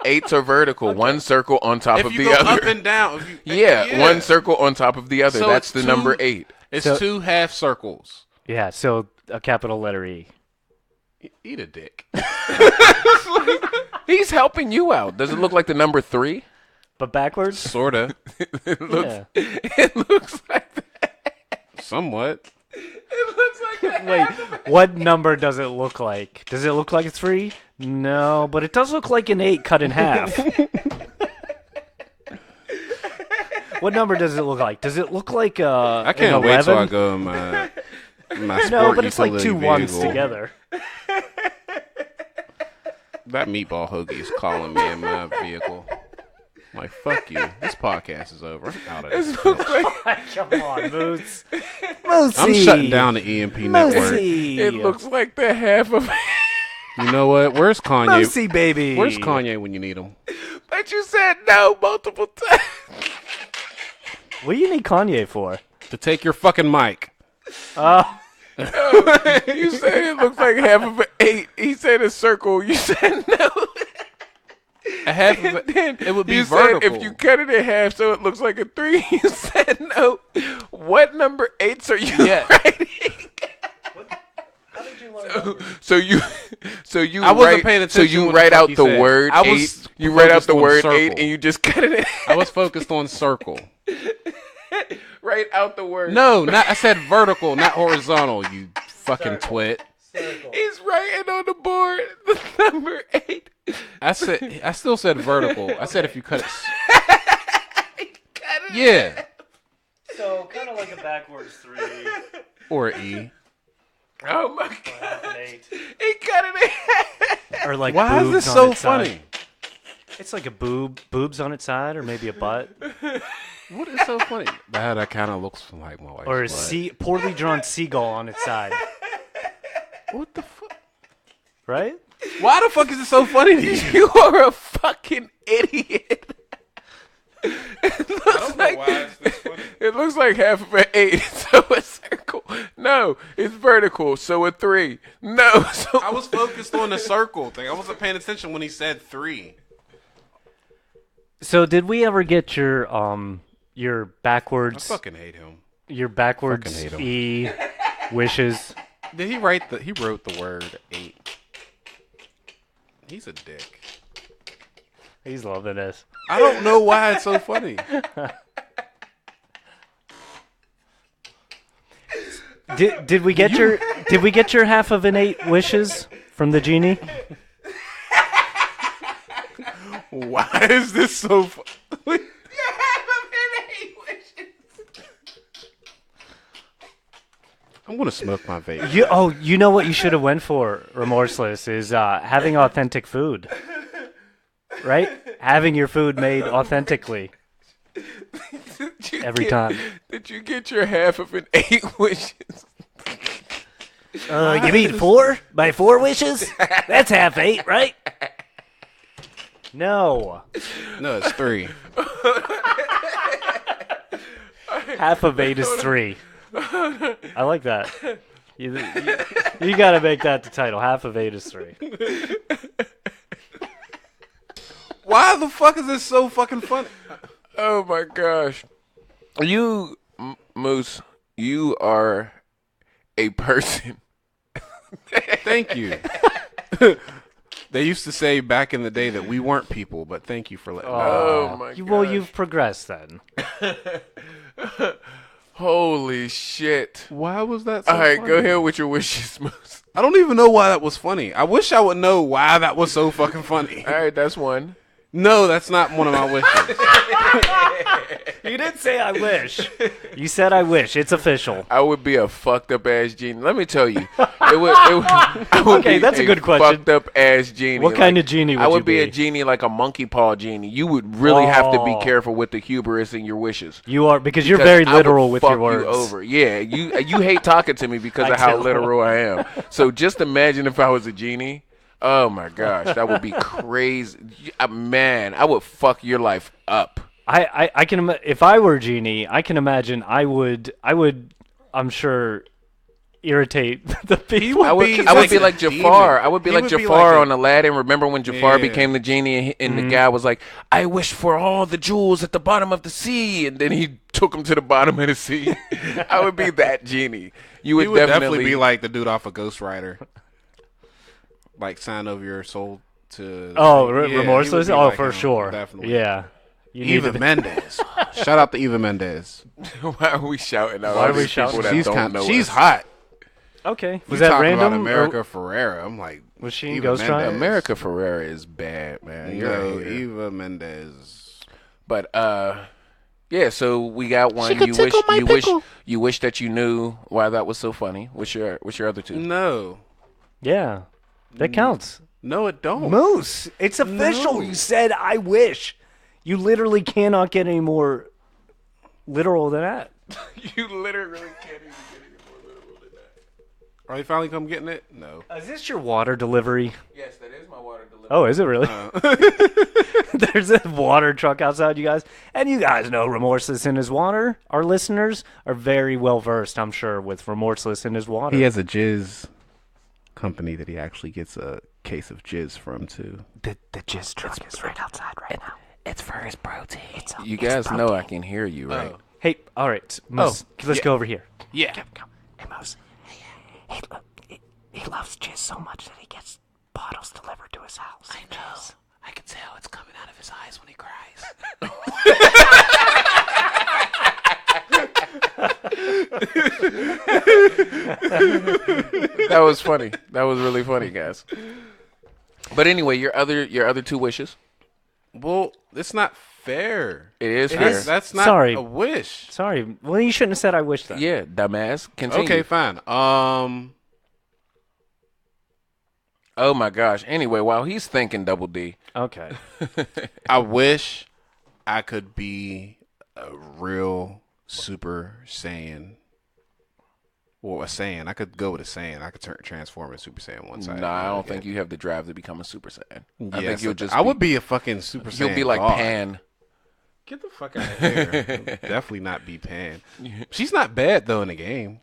[SPEAKER 2] 8s are vertical. One circle on top
[SPEAKER 1] If
[SPEAKER 2] of
[SPEAKER 1] you
[SPEAKER 2] the
[SPEAKER 1] go
[SPEAKER 2] other.
[SPEAKER 1] up and down, if you,
[SPEAKER 2] yeah, one circle on top of the other.
[SPEAKER 1] So
[SPEAKER 2] That's
[SPEAKER 1] it's
[SPEAKER 2] the
[SPEAKER 1] two-
[SPEAKER 2] number 8.
[SPEAKER 1] It's
[SPEAKER 3] So-
[SPEAKER 1] 2 half circles.
[SPEAKER 3] Yeah, so a capital letter E.
[SPEAKER 1] Eat a dick.
[SPEAKER 2] He's helping you out. Does it look like the number 3?
[SPEAKER 3] But backwards?
[SPEAKER 1] Sorta,
[SPEAKER 2] It looks.
[SPEAKER 3] Yeah.
[SPEAKER 2] It looks like that.
[SPEAKER 1] somewhat.
[SPEAKER 2] It looks like that.
[SPEAKER 3] Wait, what number does it look like? Does it look like a 3? No, but it does look like an 8 cut in half. What number does it look like? Does it look like
[SPEAKER 1] I
[SPEAKER 3] an
[SPEAKER 1] can't wait till I
[SPEAKER 3] 11?
[SPEAKER 1] go in my sport
[SPEAKER 3] No, but it's like 2
[SPEAKER 1] utility
[SPEAKER 3] ones
[SPEAKER 1] vehicle.
[SPEAKER 3] together.
[SPEAKER 1] That meatball hoagie is calling me in my vehicle. I'm like, fuck you. This podcast is over. I'm out of this. bitch.
[SPEAKER 3] Come on, Moose. Moosey.
[SPEAKER 1] I'm shutting down the EMP network.
[SPEAKER 3] Moosey.
[SPEAKER 2] It looks like the half of.
[SPEAKER 1] You know what? Where's Kanye?
[SPEAKER 3] Moosey, baby.
[SPEAKER 1] Where's Kanye when you need him?
[SPEAKER 2] But you said no multiple times.
[SPEAKER 3] What do you need Kanye for?
[SPEAKER 1] To take your fucking mic.
[SPEAKER 2] You said it looks like half of an 8. He said a circle. You said no.
[SPEAKER 1] A half of it.
[SPEAKER 2] Then
[SPEAKER 1] It would be
[SPEAKER 2] you
[SPEAKER 1] vertical.
[SPEAKER 2] said if you cut it in half so it looks like a 3. You said no. What number 8s are you
[SPEAKER 1] Yeah.
[SPEAKER 2] writing? So you
[SPEAKER 1] I wasn't
[SPEAKER 2] write,
[SPEAKER 1] paying
[SPEAKER 2] so
[SPEAKER 1] attention
[SPEAKER 2] you
[SPEAKER 1] when the
[SPEAKER 2] write
[SPEAKER 1] fuck
[SPEAKER 2] out
[SPEAKER 1] he
[SPEAKER 2] the
[SPEAKER 1] said.
[SPEAKER 2] word
[SPEAKER 1] I
[SPEAKER 2] eight.
[SPEAKER 1] was
[SPEAKER 2] You write out
[SPEAKER 1] focused
[SPEAKER 2] the
[SPEAKER 1] on
[SPEAKER 2] word
[SPEAKER 1] circle.
[SPEAKER 2] 8 and you just cut it.
[SPEAKER 1] I was focused on circle.
[SPEAKER 2] Write out the word.
[SPEAKER 1] No, not I said vertical, not horizontal. You fucking twit.
[SPEAKER 2] He's writing on the board the number 8.
[SPEAKER 1] I still said vertical. I said if you cut it. Yeah.
[SPEAKER 3] So kind of like a backwards 3
[SPEAKER 1] Or E.
[SPEAKER 2] Oh my
[SPEAKER 3] half
[SPEAKER 2] god.
[SPEAKER 3] an 8.
[SPEAKER 2] He cut it in half.
[SPEAKER 3] Or like
[SPEAKER 1] Why is
[SPEAKER 3] boobs
[SPEAKER 1] this
[SPEAKER 3] on
[SPEAKER 1] so
[SPEAKER 3] its side.
[SPEAKER 1] funny?
[SPEAKER 3] It's like a boobs on its side, or maybe a butt,
[SPEAKER 1] What is so funny? That kind of looks like my wife's
[SPEAKER 3] or a
[SPEAKER 1] butt.
[SPEAKER 3] poorly drawn seagull on its side,
[SPEAKER 1] What the fuck?
[SPEAKER 3] right?
[SPEAKER 1] Why the fuck is it so funny to you?
[SPEAKER 2] You are a fucking idiot. It looks like half of an 8, so a circle. No, it's vertical, so a 3. No, so
[SPEAKER 1] I was focused on the circle thing. I wasn't paying attention when he said 3.
[SPEAKER 3] So did we ever get your
[SPEAKER 1] I
[SPEAKER 3] backwards
[SPEAKER 1] fucking hate him.
[SPEAKER 3] backwards
[SPEAKER 1] Fucking hate
[SPEAKER 3] E wishes?
[SPEAKER 1] Did he write he wrote the word 8. He's a dick.
[SPEAKER 3] He's loving this.
[SPEAKER 1] I don't know why it's so funny.
[SPEAKER 3] Did we get your half of an 8 wishes from the genie?
[SPEAKER 1] Why is this so funny? I'm gonna smoke my vape.
[SPEAKER 3] You know what you should have went for, Remorseless, is having authentic food. Right? Having your food made authentically every time.
[SPEAKER 2] Did you get your half of an 8 wishes?
[SPEAKER 3] You mean 4? By 4 wishes? That's half 8, right? No.
[SPEAKER 1] No, it's 3.
[SPEAKER 3] Half of 8 is 3. I like that. You gotta make that the title. Half of 8 is 3.
[SPEAKER 1] Why the fuck is this so fucking funny?
[SPEAKER 2] Oh my gosh. You, Moose, you are a person.
[SPEAKER 1] Thank you. They used to say back in the day that we weren't people, but thank you for letting me know.
[SPEAKER 2] Oh my god.
[SPEAKER 3] Well, you've progressed then.
[SPEAKER 2] Holy shit.
[SPEAKER 1] Why was that so
[SPEAKER 2] All right,
[SPEAKER 1] funny?
[SPEAKER 2] go ahead with your wishes, Moose.
[SPEAKER 1] I don't even know why that was funny. I wish I would know why that was so fucking funny.
[SPEAKER 2] All right, that's one.
[SPEAKER 1] No, that's not one of my wishes.
[SPEAKER 3] You didn't say I wish. You said I wish. It's official.
[SPEAKER 2] I would be a fucked up ass genie. Let me tell you, I would
[SPEAKER 3] Okay,
[SPEAKER 2] be
[SPEAKER 3] that's a good question.
[SPEAKER 2] Fucked up ass genie.
[SPEAKER 3] What kind of genie would
[SPEAKER 2] I
[SPEAKER 3] you
[SPEAKER 2] would be a
[SPEAKER 3] be?
[SPEAKER 2] genie like a monkey paw genie. You would really have to be
[SPEAKER 3] Oh.
[SPEAKER 2] careful with the hubris in your wishes.
[SPEAKER 3] You are because you're
[SPEAKER 2] Because
[SPEAKER 3] very
[SPEAKER 2] I would
[SPEAKER 3] literal with your
[SPEAKER 2] fuck
[SPEAKER 3] words.
[SPEAKER 2] You over. Yeah, you hate talking to me because
[SPEAKER 3] I
[SPEAKER 2] of how
[SPEAKER 3] do.
[SPEAKER 2] literal I am. So just imagine if I was a genie. Oh my gosh, that would be crazy. Man, I would fuck your life up.
[SPEAKER 3] I can if I were a genie, I can imagine I would I'm sure irritate the people.
[SPEAKER 2] I would be like Jafar. I would be
[SPEAKER 1] He
[SPEAKER 2] like
[SPEAKER 1] would be
[SPEAKER 2] Jafar
[SPEAKER 1] like
[SPEAKER 2] on Aladdin. Remember when Jafar
[SPEAKER 1] Yeah.
[SPEAKER 2] became the genie and the guy was like, "I wish for all the jewels at the bottom of the sea," and then he took him to the bottom of the sea. I would be that genie. You would,
[SPEAKER 1] You would definitely be like the dude off of Ghost Rider. Like sign over your soul to.
[SPEAKER 3] Oh,
[SPEAKER 1] Yeah, he would
[SPEAKER 3] remorseless.
[SPEAKER 1] be
[SPEAKER 3] Oh,
[SPEAKER 1] like
[SPEAKER 3] for
[SPEAKER 1] him,
[SPEAKER 3] sure.
[SPEAKER 1] Definitely.
[SPEAKER 3] Yeah. You need
[SPEAKER 1] Eva
[SPEAKER 3] to-
[SPEAKER 1] Mendes. Shout out to Eva Mendes.
[SPEAKER 2] Why are we shouting out
[SPEAKER 3] Why
[SPEAKER 2] all
[SPEAKER 3] are we
[SPEAKER 2] these people
[SPEAKER 3] shouting?
[SPEAKER 2] that
[SPEAKER 1] She's
[SPEAKER 2] don't know
[SPEAKER 1] she's
[SPEAKER 2] us?
[SPEAKER 1] hot.
[SPEAKER 3] Okay. Was
[SPEAKER 1] You
[SPEAKER 3] that
[SPEAKER 1] talking
[SPEAKER 3] random?
[SPEAKER 1] about
[SPEAKER 3] or-
[SPEAKER 1] America Ferrera? I'm like,
[SPEAKER 3] Was she in
[SPEAKER 1] Eva
[SPEAKER 3] Ghost Rider?
[SPEAKER 1] Mendes.
[SPEAKER 2] America Ferrera is bad, man. You're
[SPEAKER 1] No,
[SPEAKER 2] a hater.
[SPEAKER 1] Eva Mendes.
[SPEAKER 2] But yeah. So we got one. You wish that you knew why that was so funny. What's your other two?
[SPEAKER 1] No,
[SPEAKER 3] Yeah. That counts.
[SPEAKER 1] no, it don't.
[SPEAKER 3] Moose, it's official.
[SPEAKER 1] No.
[SPEAKER 3] You said I wish. You literally cannot get any more literal than that.
[SPEAKER 2] You literally can't even get any more literal than that.
[SPEAKER 1] Are you finally come getting it? No.
[SPEAKER 3] Is this your water delivery?
[SPEAKER 2] Yes, that is my water delivery.
[SPEAKER 3] Oh, is it really? There's a water truck outside, you guys. And you guys know Remorseless in his water. Our listeners are very well versed, I'm sure, with Remorseless in his water.
[SPEAKER 1] He has a jizz company that he actually gets a case of jizz from too.
[SPEAKER 7] The jizz truck is right outside right now. It's for his protein.
[SPEAKER 2] You guys know I can hear you, right?
[SPEAKER 3] Hey, all right, Moose, let's go over here.
[SPEAKER 1] Yeah.
[SPEAKER 7] Hey, Mouse. Hey, look. He loves jizz so much that he gets bottles delivered to his house.
[SPEAKER 2] I know. I can tell it's coming out of his eyes when he cries. That was funny. That was really funny, guys. But anyway, your other two wishes.
[SPEAKER 1] Well, it's not fair.
[SPEAKER 2] It is fair.
[SPEAKER 1] That's not
[SPEAKER 3] Sorry.
[SPEAKER 1] a wish.
[SPEAKER 3] Sorry. Well, you shouldn't have said I wish that.
[SPEAKER 2] Yeah, dumbass. Continue.
[SPEAKER 1] Okay, fine.
[SPEAKER 2] Oh my gosh. Anyway, while he's thinking, Double D.
[SPEAKER 3] Okay.
[SPEAKER 1] I wish I could be a real Super Saiyan. Well, a Saiyan. I could go with a Saiyan. I could transform into Super Saiyan one side.
[SPEAKER 2] Nah, I don't think you have the drive to become a Super Saiyan. I
[SPEAKER 1] Yes,
[SPEAKER 2] think you'll just.
[SPEAKER 1] I would be a fucking Super Saiyan.
[SPEAKER 2] You'll be like
[SPEAKER 1] god.
[SPEAKER 2] Pan.
[SPEAKER 1] Get the fuck out of here. Definitely not be Pan. She's not bad though in the game.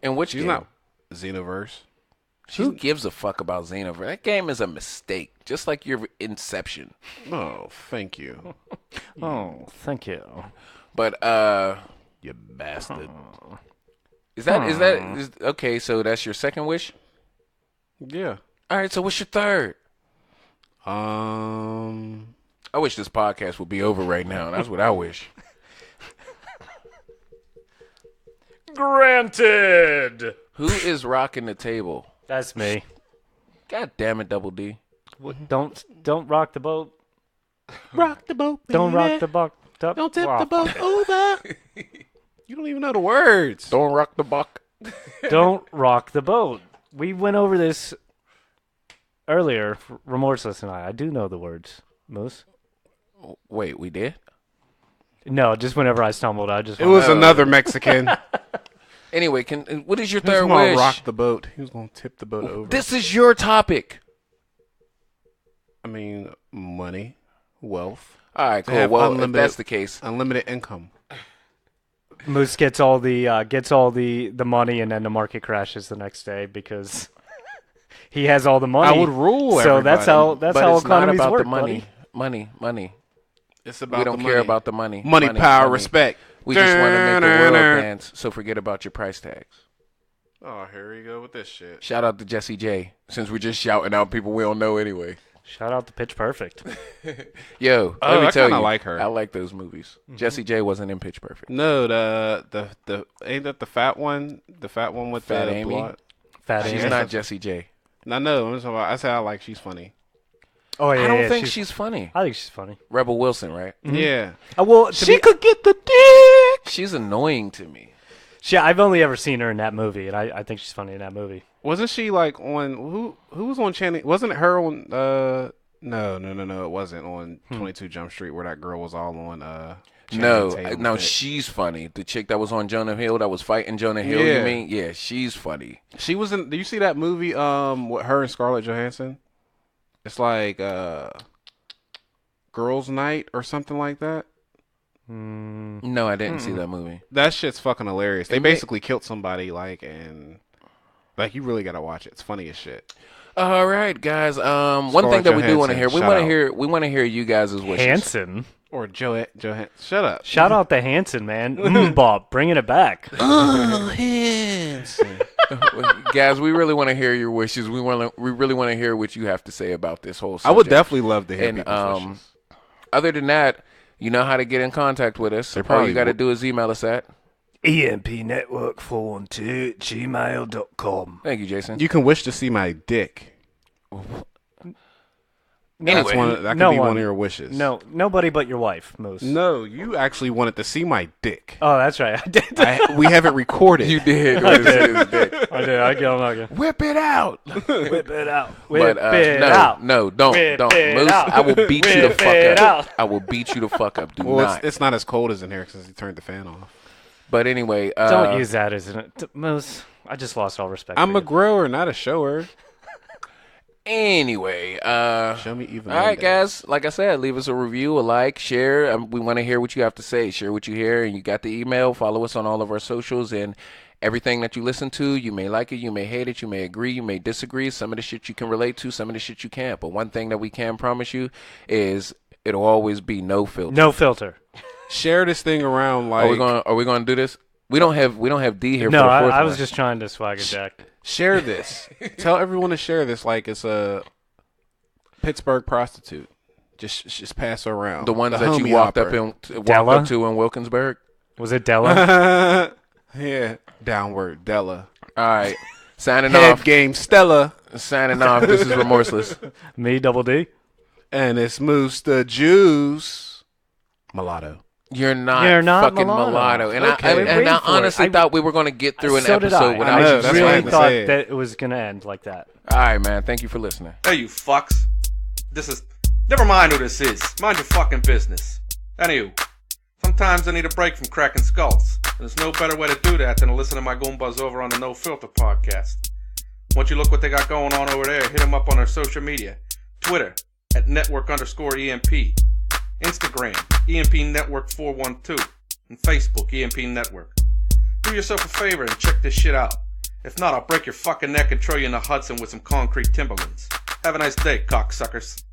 [SPEAKER 2] In which
[SPEAKER 1] She's
[SPEAKER 2] game?
[SPEAKER 1] not Xenoverse.
[SPEAKER 2] Who gives a fuck about Xenoverse? That game is a mistake, just like your Inception.
[SPEAKER 1] Oh, thank you.
[SPEAKER 3] Oh, thank you.
[SPEAKER 2] But
[SPEAKER 1] You bastard.
[SPEAKER 2] is okay? So that's your second wish.
[SPEAKER 1] Yeah.
[SPEAKER 2] All right. So what's your third?
[SPEAKER 1] I
[SPEAKER 2] I wish this podcast would be over right now. That's what I wish.
[SPEAKER 3] Granted.
[SPEAKER 2] Who is rocking the table?
[SPEAKER 3] That's me.
[SPEAKER 2] God damn it, Double D.
[SPEAKER 3] Don't rock the boat.
[SPEAKER 1] rock the boat.
[SPEAKER 3] Don't rock the boat.
[SPEAKER 1] Don't tip the boat over. You don't even know the words.
[SPEAKER 2] Don't rock the buck.
[SPEAKER 3] Don't rock the boat. We went over this earlier, Remorseless and I. I do know the words, Moose.
[SPEAKER 2] Wait, we did?
[SPEAKER 3] No, just whenever I stumbled, I just
[SPEAKER 1] It was another Mexican.
[SPEAKER 2] Anyway, what is your
[SPEAKER 1] He was
[SPEAKER 2] third
[SPEAKER 1] gonna
[SPEAKER 2] wish?
[SPEAKER 1] rock the boat. He was gonna tip the boat over.
[SPEAKER 2] This is your topic.
[SPEAKER 1] I mean, money, wealth,
[SPEAKER 2] All right,
[SPEAKER 1] To
[SPEAKER 2] cool.
[SPEAKER 1] have
[SPEAKER 2] Well, if
[SPEAKER 1] unlimited-
[SPEAKER 2] that's the case,
[SPEAKER 1] unlimited income.
[SPEAKER 3] Moose gets all the money, and then the market crashes the next day because he has all the money.
[SPEAKER 1] I would rule.
[SPEAKER 3] So that's
[SPEAKER 1] everybody.
[SPEAKER 3] how
[SPEAKER 2] it's not
[SPEAKER 3] economies
[SPEAKER 2] about
[SPEAKER 3] work,
[SPEAKER 2] the money.
[SPEAKER 3] buddy.
[SPEAKER 2] Money.
[SPEAKER 1] It's about
[SPEAKER 2] We don't
[SPEAKER 1] the
[SPEAKER 2] care
[SPEAKER 1] money.
[SPEAKER 2] about the money.
[SPEAKER 1] Money, power, respect.
[SPEAKER 2] We just want to make the world dance. So forget about your price tags.
[SPEAKER 1] Oh, here we go with this shit.
[SPEAKER 2] Shout out to Jesse J. Since we're just shouting out people we don't know anyway.
[SPEAKER 3] Shout out to Pitch Perfect.
[SPEAKER 2] Yo,
[SPEAKER 1] Oh,
[SPEAKER 2] let me
[SPEAKER 1] I
[SPEAKER 2] tell
[SPEAKER 1] kinda
[SPEAKER 2] you,
[SPEAKER 1] like her.
[SPEAKER 2] I like those movies. Jesse J wasn't in Pitch Perfect.
[SPEAKER 1] No, the ain't that the fat one? The fat one with
[SPEAKER 2] Fat
[SPEAKER 1] the
[SPEAKER 2] Amy?
[SPEAKER 1] blonde?
[SPEAKER 3] Fat
[SPEAKER 2] She's
[SPEAKER 3] Amy.
[SPEAKER 2] not Jesse J.
[SPEAKER 1] No, I'm talking about. I said I like. She's funny.
[SPEAKER 3] Oh yeah,
[SPEAKER 2] I don't
[SPEAKER 3] yeah,
[SPEAKER 2] think she's funny.
[SPEAKER 3] I think she's funny.
[SPEAKER 2] Rebel Wilson, right?
[SPEAKER 1] Yeah.
[SPEAKER 3] Well,
[SPEAKER 1] She could get the dick.
[SPEAKER 2] She's annoying to me.
[SPEAKER 3] I've only ever seen her in that movie, and I think she's funny in that movie.
[SPEAKER 1] Wasn't she like on who was on Channing? Wasn't it her on? No. It wasn't on 22 Jump Street where that girl was all on.
[SPEAKER 2] No,
[SPEAKER 1] Channing
[SPEAKER 2] no,
[SPEAKER 1] Tatum's dick.
[SPEAKER 2] she's funny. The chick that was on Jonah Hill that was fighting Jonah Hill, you
[SPEAKER 1] Yeah.
[SPEAKER 2] mean? Yeah, she's funny.
[SPEAKER 1] She was in. Do you see that movie? With her and Scarlett Johansson. It's like Girls' Night or something like that.
[SPEAKER 2] No, I didn't see that movie.
[SPEAKER 1] That shit's fucking hilarious. They
[SPEAKER 2] It may-
[SPEAKER 1] basically killed somebody, and you really gotta watch it. It's funny as shit.
[SPEAKER 2] All right, guys. One
[SPEAKER 1] Scarlett
[SPEAKER 2] thing that we do want to
[SPEAKER 1] Johansson,
[SPEAKER 2] hear,
[SPEAKER 1] shout out.
[SPEAKER 2] we want to hear you guys' wishes.
[SPEAKER 3] Hanson.
[SPEAKER 1] Or Johan. Shut up.
[SPEAKER 3] Shout out to Hanson, man. Bob, bringing it back.
[SPEAKER 2] Guys, we really want to hear your wishes. We really want to hear what you have to say about this whole subject.
[SPEAKER 1] I would definitely love to hear
[SPEAKER 2] And
[SPEAKER 1] people's wishes.
[SPEAKER 2] other than that, you know how to get in contact with us. All
[SPEAKER 1] probably
[SPEAKER 2] you got to
[SPEAKER 1] would.
[SPEAKER 2] do is email us at.
[SPEAKER 6] empnetwork412@gmail.com.
[SPEAKER 2] Thank you, Jason.
[SPEAKER 1] You can wish to see my dick. That's
[SPEAKER 2] Anyway,
[SPEAKER 1] that could
[SPEAKER 3] no
[SPEAKER 1] be
[SPEAKER 3] one.
[SPEAKER 1] one of your wishes.
[SPEAKER 3] No, nobody but your wife, Moose.
[SPEAKER 1] No, you actually wanted to see my dick.
[SPEAKER 3] Oh, that's right. I did.
[SPEAKER 1] We have it recorded.
[SPEAKER 2] you did.
[SPEAKER 3] I did. I get him.
[SPEAKER 2] Whip it out.
[SPEAKER 3] Whip it out.
[SPEAKER 2] But
[SPEAKER 3] Whip it
[SPEAKER 2] no,
[SPEAKER 3] out.
[SPEAKER 2] no, don't,
[SPEAKER 3] Whip
[SPEAKER 2] don't.
[SPEAKER 3] it
[SPEAKER 2] Moose,
[SPEAKER 3] out.
[SPEAKER 2] I will beat you the
[SPEAKER 3] Whip
[SPEAKER 2] fuck
[SPEAKER 3] it
[SPEAKER 2] up.
[SPEAKER 3] out.
[SPEAKER 2] I will beat you the fuck up. Do
[SPEAKER 1] Well,
[SPEAKER 2] not.
[SPEAKER 1] it's not as cold as in here since he turned the fan off.
[SPEAKER 2] But anyway,
[SPEAKER 3] Don't use that as an Moose. I just lost all respect.
[SPEAKER 1] I'm
[SPEAKER 3] for
[SPEAKER 1] a
[SPEAKER 3] you.
[SPEAKER 1] grower, not a shower.
[SPEAKER 2] Anyway,
[SPEAKER 1] Show me even.
[SPEAKER 2] all right,
[SPEAKER 1] Monday.
[SPEAKER 2] guys. Like I said, leave us a review, a like, share. We want to hear what you have to say. Share what you hear, and you got the email. Follow us on all of our socials and everything that you listen to. You may like it, you may hate it, you may agree, you may disagree. Some of the shit you can relate to, some of the shit you can't. But one thing that we can promise you is it'll always be no filter.
[SPEAKER 3] No filter.
[SPEAKER 1] Share this thing around like.
[SPEAKER 2] Are we gonna do this? We don't have D here
[SPEAKER 3] No,
[SPEAKER 2] for the fourth
[SPEAKER 3] I was
[SPEAKER 2] one.
[SPEAKER 3] just trying to swag a jack.
[SPEAKER 1] Share this. Tell everyone to share this like it's a Pittsburgh prostitute. Just pass her around.
[SPEAKER 2] The ones that
[SPEAKER 1] homie
[SPEAKER 2] you walked
[SPEAKER 1] hopper.
[SPEAKER 2] up
[SPEAKER 3] Della?
[SPEAKER 2] to in Wilkinsburg.
[SPEAKER 3] Was it Della?
[SPEAKER 1] Yeah, downward Della.
[SPEAKER 2] All right, signing
[SPEAKER 1] Head
[SPEAKER 2] off.
[SPEAKER 1] game Stella,
[SPEAKER 2] Signing off. This is Remorseless.
[SPEAKER 3] Me, Double D.
[SPEAKER 1] and it's Moose the Juice Mulatto.
[SPEAKER 2] You're not fucking
[SPEAKER 3] mulatto.
[SPEAKER 2] mulatto. And
[SPEAKER 1] Okay.
[SPEAKER 2] I
[SPEAKER 3] Wait for
[SPEAKER 2] honestly
[SPEAKER 3] it.
[SPEAKER 2] thought we were going to get through an
[SPEAKER 3] So did
[SPEAKER 2] episode
[SPEAKER 3] I.
[SPEAKER 2] without
[SPEAKER 1] know,
[SPEAKER 3] I
[SPEAKER 1] that's why I
[SPEAKER 3] really
[SPEAKER 1] had to
[SPEAKER 3] thought
[SPEAKER 1] say it.
[SPEAKER 3] that it was going to end like that.
[SPEAKER 2] All right, man. Thank you for listening.
[SPEAKER 8] Hey, you fucks. This is. Never mind who this is. Mind your fucking business. Anywho, sometimes I need a break from cracking skulls. And there's no better way to do that than to listen to my Goombas over on the No Filter podcast. Once you look what they got going on over there, hit them up on their social media. Twitter, at network_EMP. Instagram, EMP Network 412. And Facebook, EMP Network. Do yourself a favor and check this shit out. If not, I'll break your fucking neck and throw you in the Hudson with some concrete Timberlands. Have a nice day, cocksuckers.